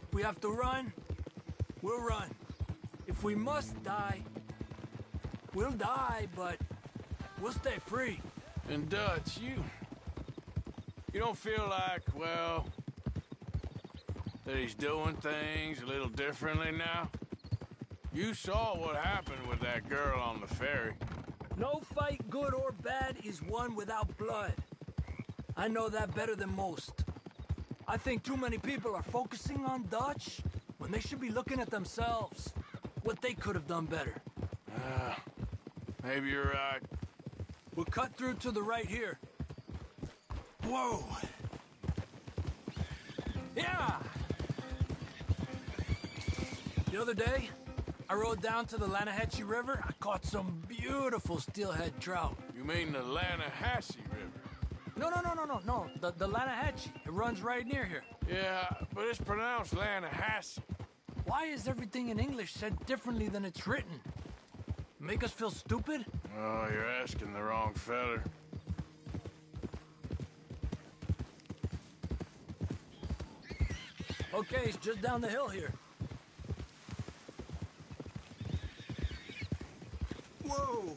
If we have to run, we'll run. If we must die, we'll die, but we'll stay free. And Dutch, you don't feel like, well, that he's doing things a little differently now? You saw what happened with that girl on the ferry. No fight, good or bad, is won without blood. I know that better than most. I think too many people are focusing on Dutch when they should be looking at themselves, what they could have done better. Maybe you're right. We'll cut through to the right here. Whoa! Yeah! The other day, I rode down to the Lanahatchee River. I caught some beautiful steelhead trout. You mean the Lanahatchee River? No. The Lanahatchee. It runs right near here. Yeah, but it's pronounced Lanahatchee. Why is everything in English said differently than it's written? Make us feel stupid? Oh, you're asking the wrong feller. Okay, it's just down the hill here. Whoa!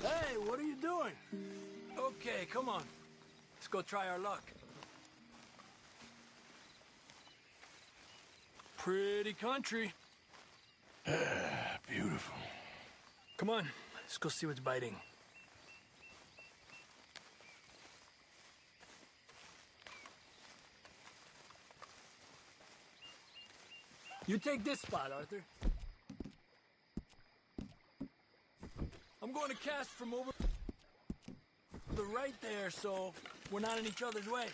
Hey, what are you doing? Okay, come on. Let's go try our luck. Pretty country. Beautiful. Come on, let's go see what's biting. You take this spot, Arthur. I'm going to cast from over the right there, so we're not in each other's way.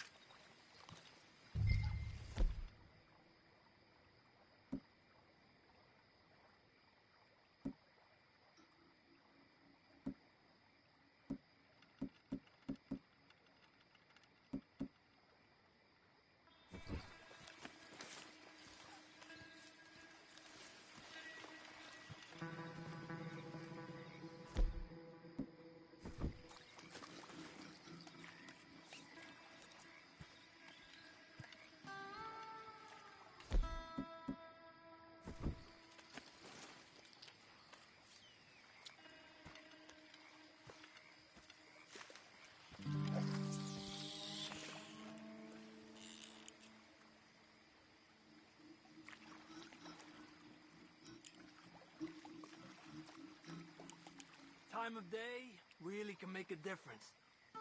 Time of day really can make a difference.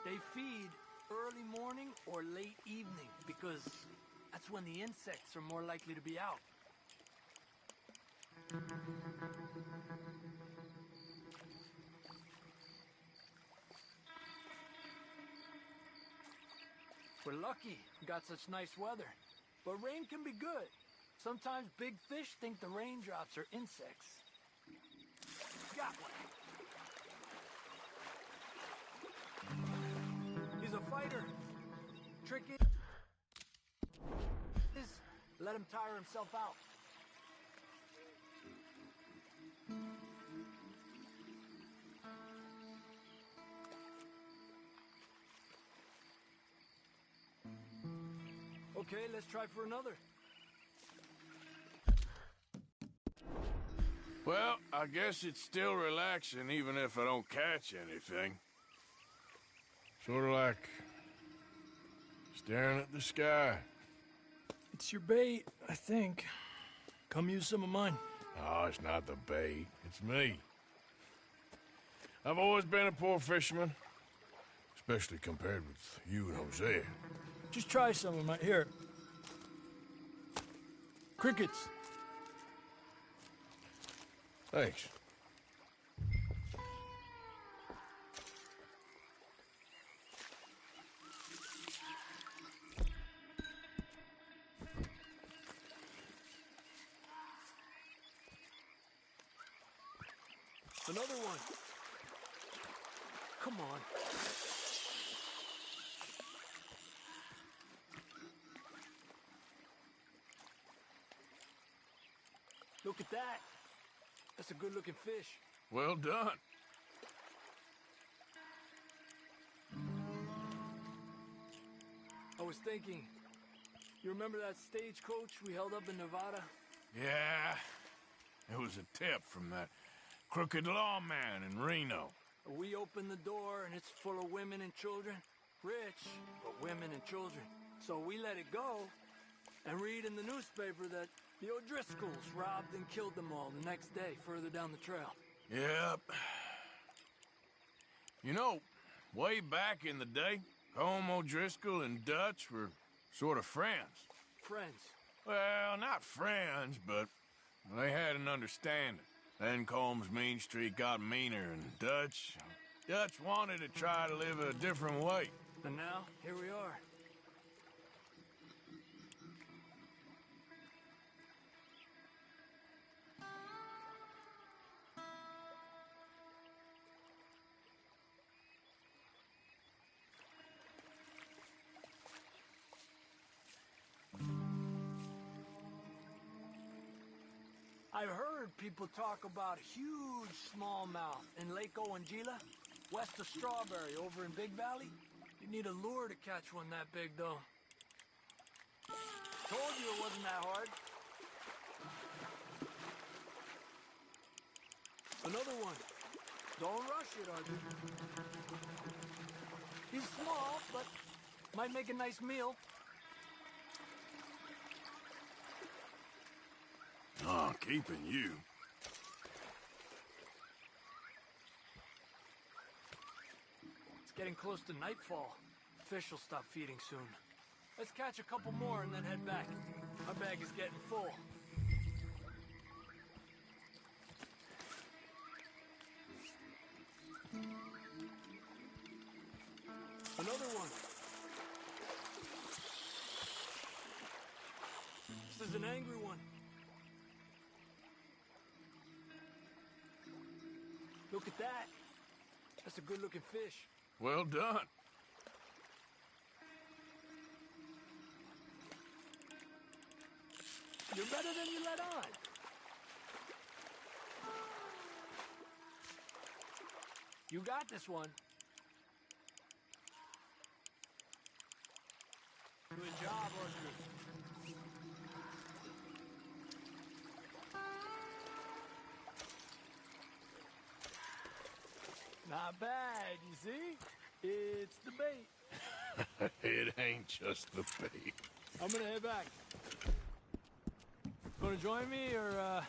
They feed early morning or late evening because that's when the insects are more likely to be out. We're lucky we got such nice weather, but rain can be good. Sometimes big fish think the raindrops are insects. Got one. He's a fighter. Trick is let him tire himself out. Okay, let's try for another. Well, I guess it's still relaxing even if I don't catch anything. Sort of like staring at the sky. It's your bait, I think. Come use some of mine. Oh, it's not the bait. It's me. I've always been a poor fisherman, especially compared with you and Jose. Just try some of mine. Here. Crickets. Thanks. Another one. Come on. Look at that. That's a good-looking fish. Well done. I was thinking, you remember that stagecoach we held up in Nevada? Yeah, it was a tip from that crooked lawman in Reno. We opened the door and it's full of women and children. Rich, but women and children. So we let it go and read in the newspaper that the O'Driscolls robbed and killed them all the next day further down the trail. Yep. You know, way back in the day, Home O'Driscoll and Dutch were sort of friends. Friends? Well, not friends, but they had an understanding. Then Combs' mean streak got meaner, and Dutch wanted to try to live a different way. And now, here we are. I've heard people talk about huge smallmouth in Lake Owanjila, west of Strawberry, over in Big Valley. You need a lure to catch one that big, though. Told you it wasn't that hard. Another one. Don't rush it, Arthur. He's small, but might make a nice meal. Oh, keeping you. It's getting close to nightfall. Fish will stop feeding soon. Let's catch a couple more and then head back. Our bag is getting full. Another one. This is an angry one. Look at that. That's a good-looking fish. Well done. You're better than you let on. You got this one. Good job, Arthur. Not bad, you see? It's the bait. It ain't just the bait. I'm gonna head back. Gonna join me, or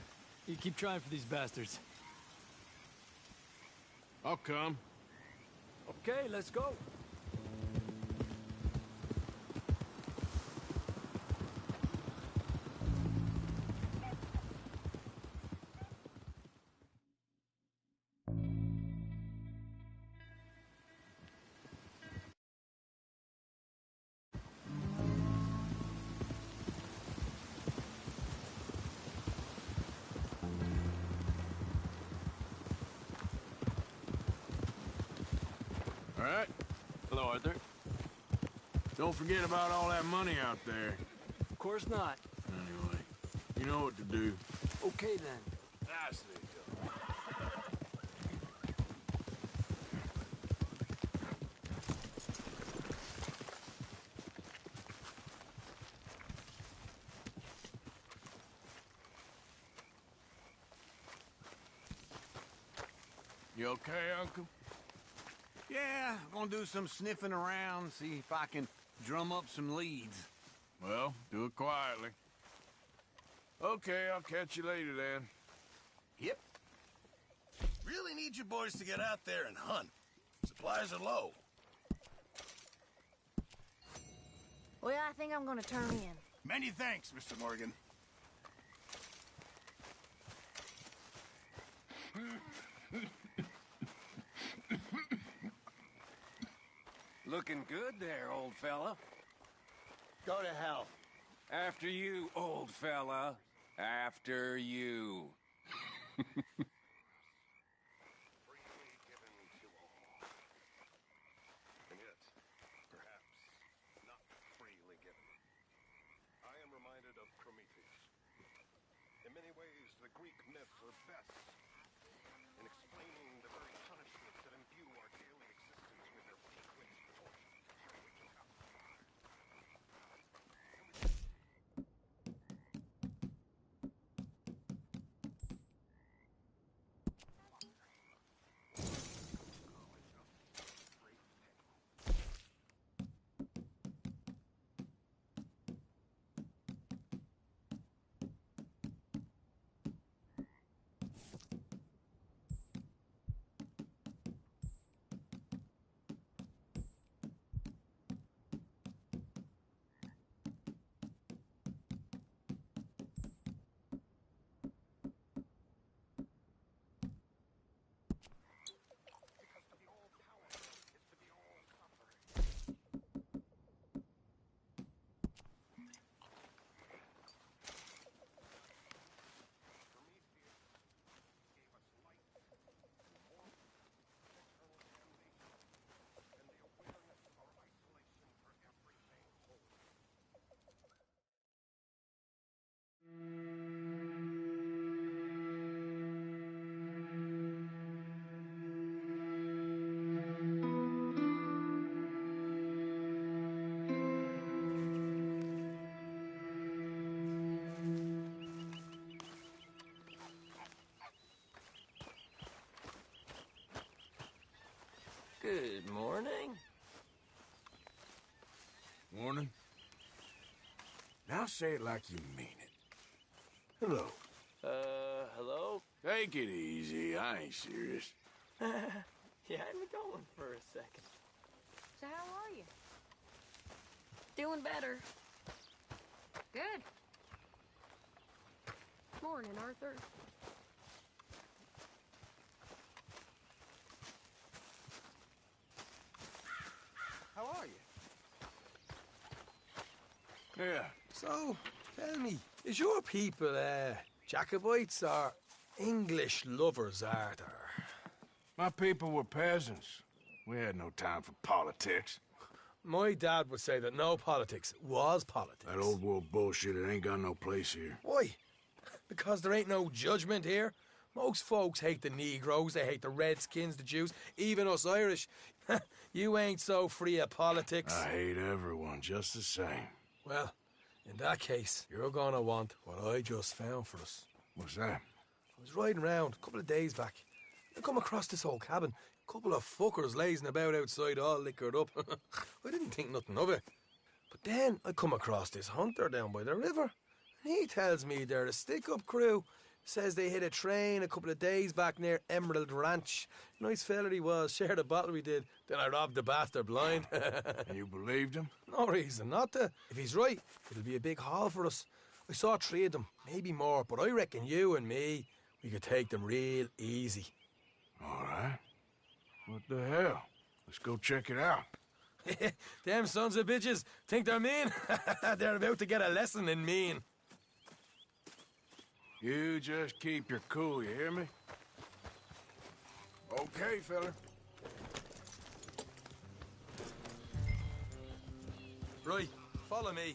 you keep trying for these bastards? I'll come. Okay, let's go. All right. Hello, Arthur. Don't forget about all that money out there. Of course not. Anyway, you know what to do. Okay, then. Nicely done. You okay, Uncle? Yeah, I'm gonna do some sniffing around, see if I can drum up some leads. Well, do it quietly. Okay, I'll catch you later then. Yep. Really need you boys to get out there and hunt. Supplies are low. Well, I think I'm gonna turn in. Many thanks, Mr. Morgan. Looking good there, old fella. Go to hell. After you, old fella. After you. And yet, perhaps not freely given. I am reminded of Prometheus. In many ways, the Greek myths are best in explaining the very punishments that imbue our daily existence with their bewitched torture. Good morning. Morning. Now say it like you mean it. Hello. Hello? Take it easy. I ain't serious. You had me going for a second. So how are you? Doing better. Good. Morning, Arthur. How are you? Yeah. So, tell me, is your people, Jacobites or English lovers, Arthur? My people were peasants. We had no time for politics. My dad would say that no politics was politics. That old world bullshit, it ain't got no place here. Why? Because there ain't no judgment here. Most folks hate the Negroes, they hate the Redskins, the Jews, even us Irish. You ain't so free of politics. I hate everyone just the same. Well, in that case, you're gonna want what I just found for us. What's that? I was riding around a couple of days back. I come across this old cabin. A couple of fuckers lazing about outside all liquored up. I didn't think nothing of it. But then I come across this hunter down by the river. And he tells me they're a stick-up crew. Says they hit a train a couple of days back near Emerald Ranch. Nice fella he was, shared a bottle we did. Then I robbed the bastard blind. And you believed him? No reason not to. If he's right, it'll be a big haul for us. I saw 3 of them, maybe more, but I reckon you and me, we could take them real easy. All right. What the hell? Let's go check it out. Them sons of bitches think they're mean. They're about to get a lesson in mean. You just keep your cool, you hear me? Okay, fella. Right, follow me.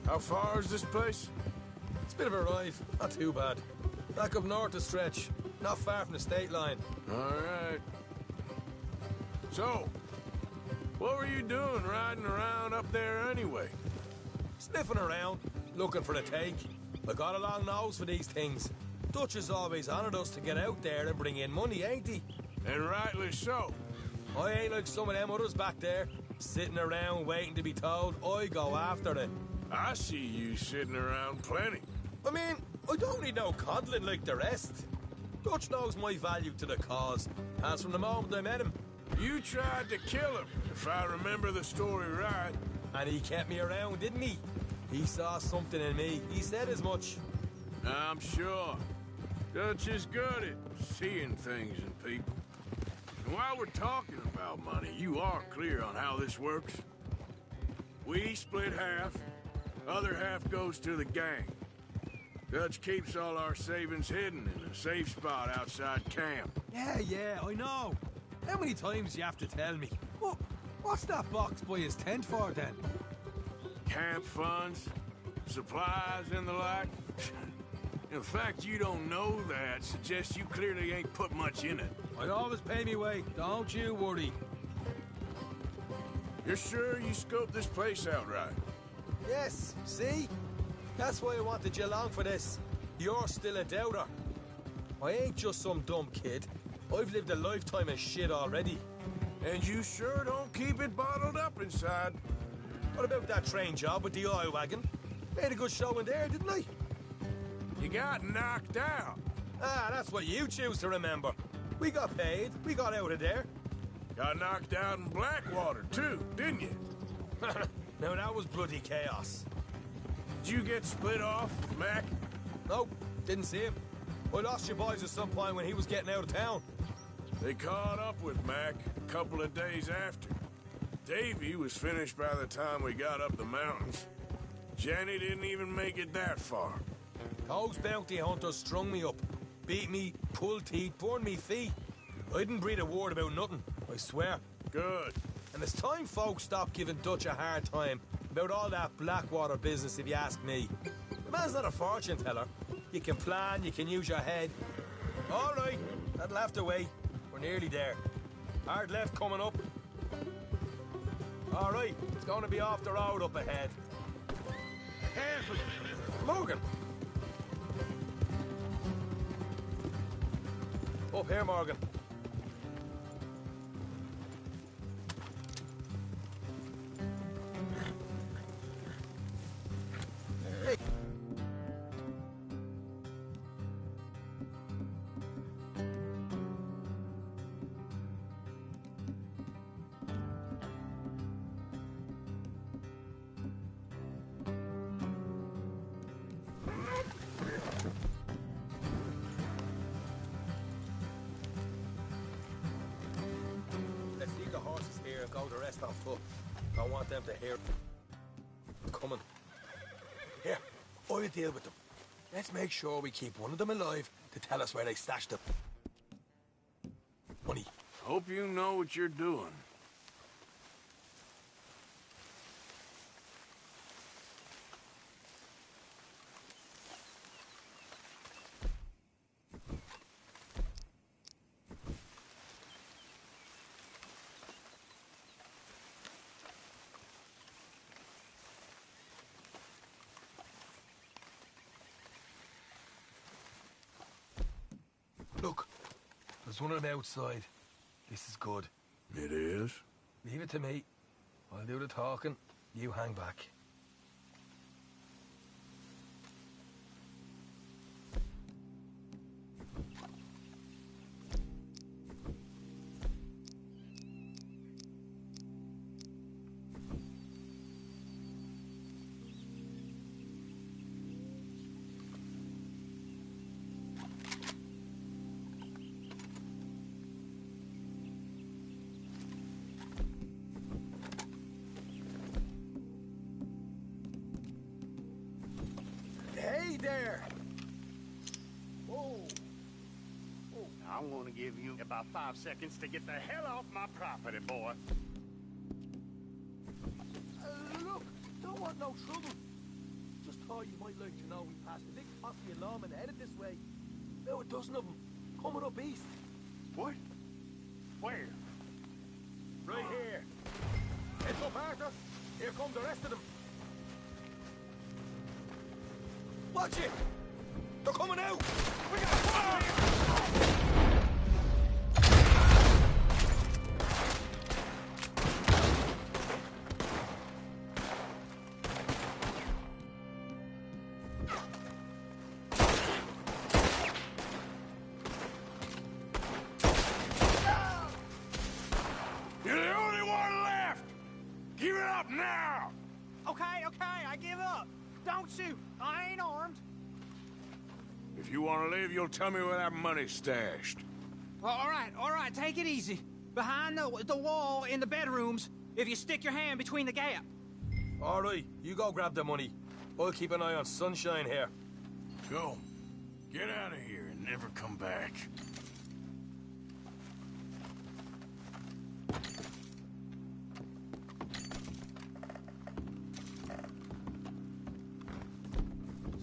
How far is this place? It's a bit of a ride, not too bad. Back up north a stretch, not far from the state line. All right. So, what were you doing riding around up there anyway? Sniffing around, looking for the take. I got a long nose for these things. Dutch has always honoured us to get out there and bring in money, ain't he? And rightly so. I ain't like some of them others back there, sitting around waiting to be told. I go after it. I see you sitting around plenty. I mean, I don't need no coddling like the rest. Dutch knows my value to the cause. As from the moment I met him. You tried to kill him, if I remember the story right. And he kept me around, didn't he? He saw something in me. He said as much. I'm sure. Dutch is good at seeing things in people. And while we're talking about money, you are clear on how this works? We split half, other half goes to the gang. Dutch keeps all our savings hidden in a safe spot outside camp. Yeah, I know. How many times do you have to tell me? What's that box by his tent for, then? Camp funds, supplies, and the like. The fact you don't know that suggests you clearly ain't put much in it. I'd always pay me way, don't you worry. You're sure you scoped this place out right? Yes, see? That's why I wanted you along for this. You're still a doubter. I ain't just some dumb kid. I've lived a lifetime of shit already. And you sure don't keep it bottled up inside. What about that train job with the oil wagon? Made a good show in there, didn't I? You got knocked out. Ah, that's what you choose to remember. We got paid. We got out of there. Got knocked out in Blackwater, too, didn't you? Now, that was bloody chaos. Did you get split off, Mac? Nope, didn't see him. I lost your boys at some point when he was getting out of town. They caught up with Mac a couple of days after. Davy was finished by the time we got up the mountains. Jenny didn't even make it that far. Those bounty hunters strung me up. Beat me, pulled teeth, burned me feet. I didn't breathe a word about nothing, I swear. Good. And it's time folks stopped giving Dutch a hard time about all that Blackwater business, if you ask me. The man's not a fortune teller. You can plan, you can use your head. All right, that'll have to wait. We're nearly there. Hard left coming up. All right, it's going to be off the road up ahead. Morgan! Up here, Morgan. Hey. Go the rest on foot. I want them to hear coming. Here, I'll deal with them. Let's make sure we keep one of them alive to tell us where they stashed the money. Hope you know what you're doing. Look, there's one of them outside. This is good. It is? Leave it to me. I'll do the talking. You hang back. There! Whoa! I'm gonna give you about 5 seconds to get the hell off my property, boy. Look, don't want no trouble. Just thought you might like to know we passed a big posse of lawmen headed this way. About a dozen of them, coming up east. What? Where? Right here. Heads up, Arthur. Here come the rest of them. Watch it! They're coming out! We got fire! If you want to live, you'll tell me where that money's stashed. All right, take it easy. Behind the wall in the bedrooms, if you stick your hand between the gap. All right, you go grab the money. I'll keep an eye on Sunshine here. Go. Get out of here and never come back.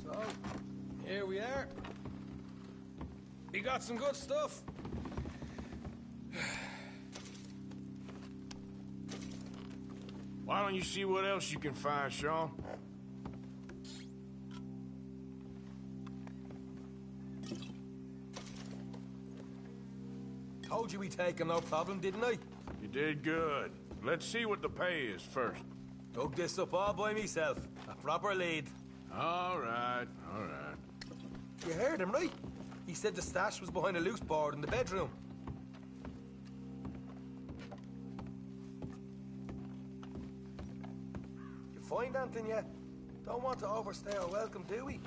So, here we are. You got some good stuff. Why don't you see what else you can find, Sean? Told you we'd take him, no problem, didn't I? You did good. Let's see what the pay is first. Dug this up all by myself. A proper lead. All right, all right. You heard him, right? He said the stash was behind a loose board in the bedroom. You find anything yet? Don't want to overstay our welcome, do we?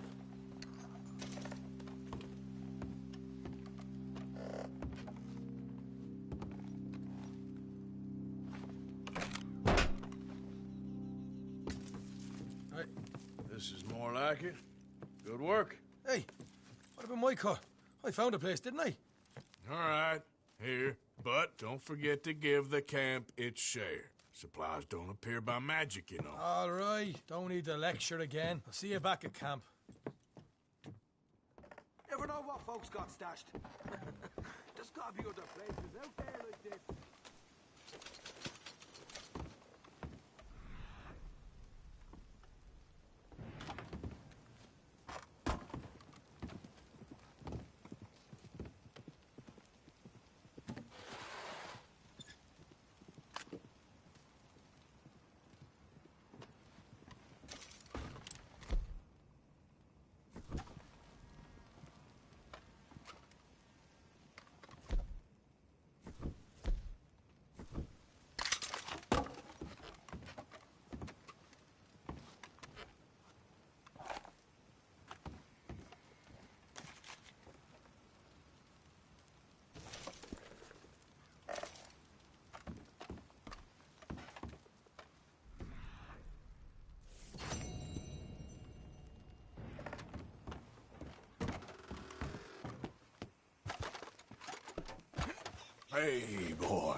Hey, this is more like it. Good work. Hey, what about my cut? I found a place, didn't I? All right, here. But don't forget to give the camp its share. Supplies don't appear by magic, you know. All right, don't need to lecture again. I'll see you back at camp. Never know what folks got stashed. There's gotta be other places out there like this. Hey, boy.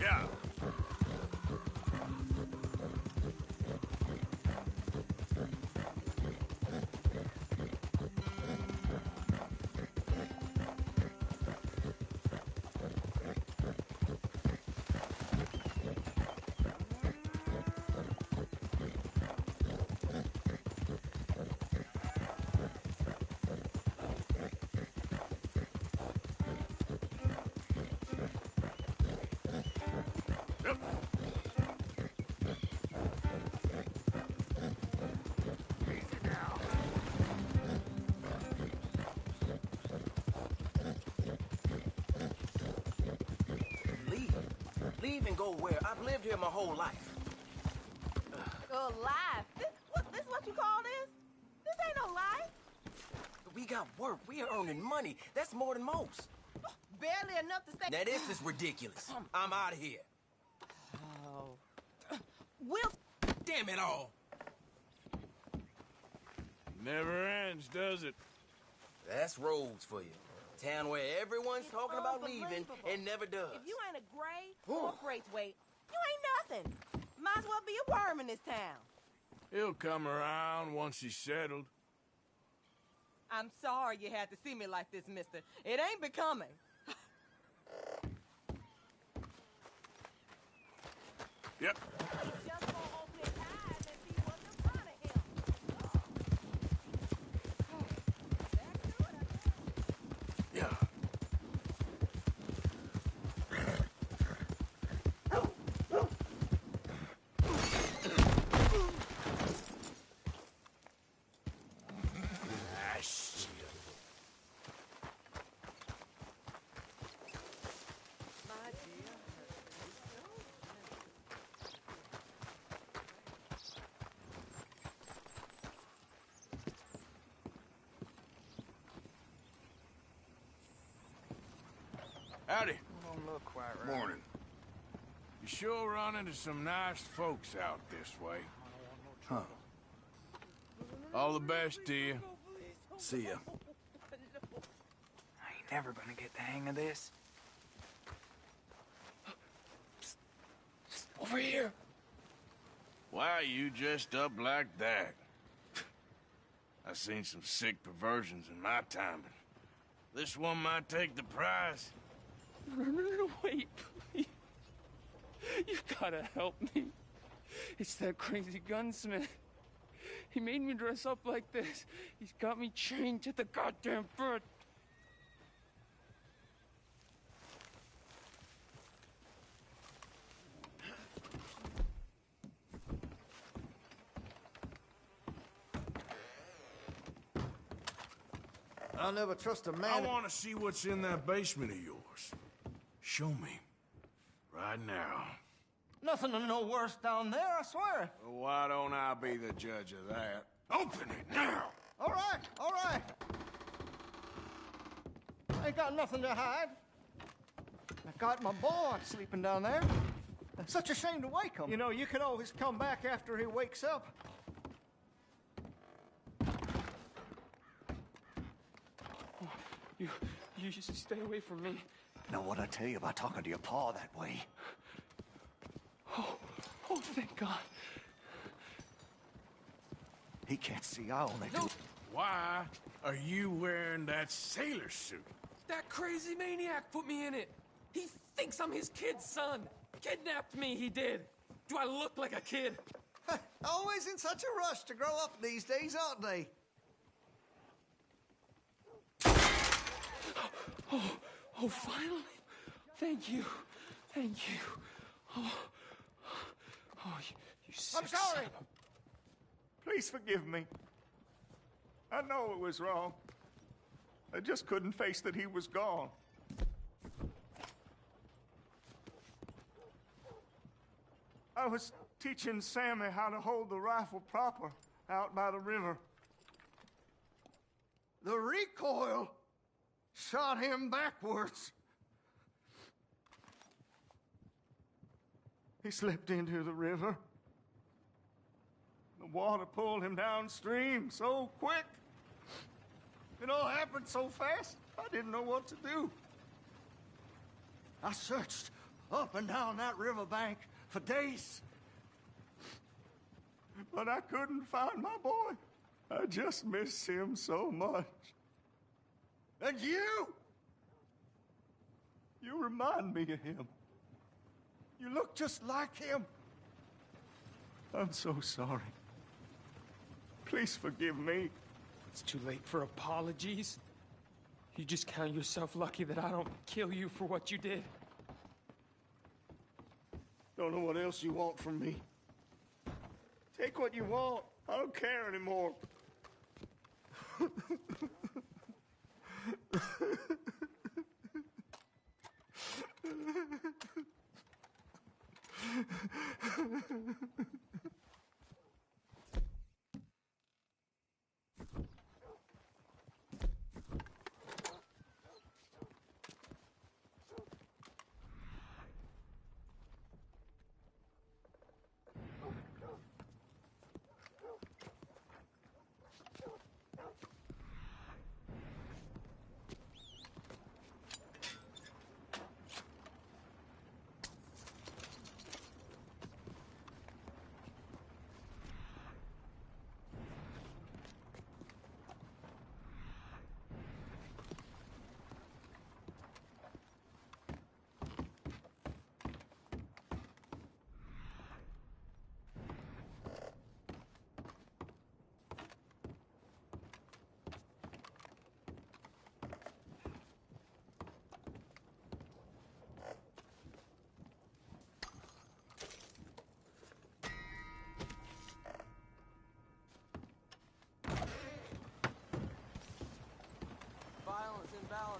Yeah. Leave and go where? I've lived here my whole life. Life? This what you call this? This ain't no life. We got work. We are earning money. That's more than most. Barely enough to stay. Now this is ridiculous. I'm out of here. Oh. We'll... Damn it all. Never ends, does it? That's Rhodes for you. Town where everyone's talking about leaving and never does. If you ain't a grade or a great's weight, you ain't nothing. Might as well gonna be a worm in this town. He'll come around once he's settled. I'm sorry you had to see me like this, mister. It ain't becoming. Yep. Just gonna open his eyes and see what's in front of him. Yeah. Howdy. Don't look quite right. Morning. You sure run into some nice folks out this way. Huh. All the best to you. See ya. I ain't never gonna get the hang of this. Psst, over here. Why you dressed up like that? I've seen some sick perversions in my time, but this one might take the prize. No, wait, please. You gotta help me. It's that crazy gunsmith. He made me dress up like this. He's got me chained to the goddamn bed. I'll never trust a man. I want to see what's in that basement of yours. Show me. Right now. Nothing to no worse down there, I swear. Well, why don't I be the judge of that? Open it now! All right, all right. I ain't got nothing to hide. I got my boy sleeping down there. It's such a shame to wake him. You know, you can always come back after he wakes up. You just stay away from me. Now, what I tell you about talking to your pa that way? Oh, thank God. He can't see, I only do. Why are you wearing that sailor suit? That crazy maniac put me in it. He thinks I'm his kid's son. Kidnapped me, he did. Do I look like a kid? Always in such a rush to grow up these days, aren't they? Oh, finally. Thank you. Thank you. Oh, you sick I'm sorry. son of Please forgive me. I know it was wrong. I just couldn't face that he was gone. I was teaching Sammy how to hold the rifle proper out by the river. The recoil shot him backwards. He slipped into the river. The water pulled him downstream so quick. It all happened so fast, I didn't know what to do. I searched up and down that riverbank for days. But I couldn't find my boy. I just miss him so much. And you? You remind me of him. You look just like him. I'm so sorry. Please forgive me. It's too late for apologies. You just count yourself lucky that I don't kill you for what you did. Don't know what else you want from me. Take what you want. I don't care anymore.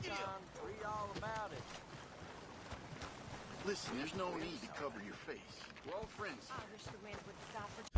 son. Read all about it. Listen, there's no need to cover your face. We're all friends. I wish the wind would stop for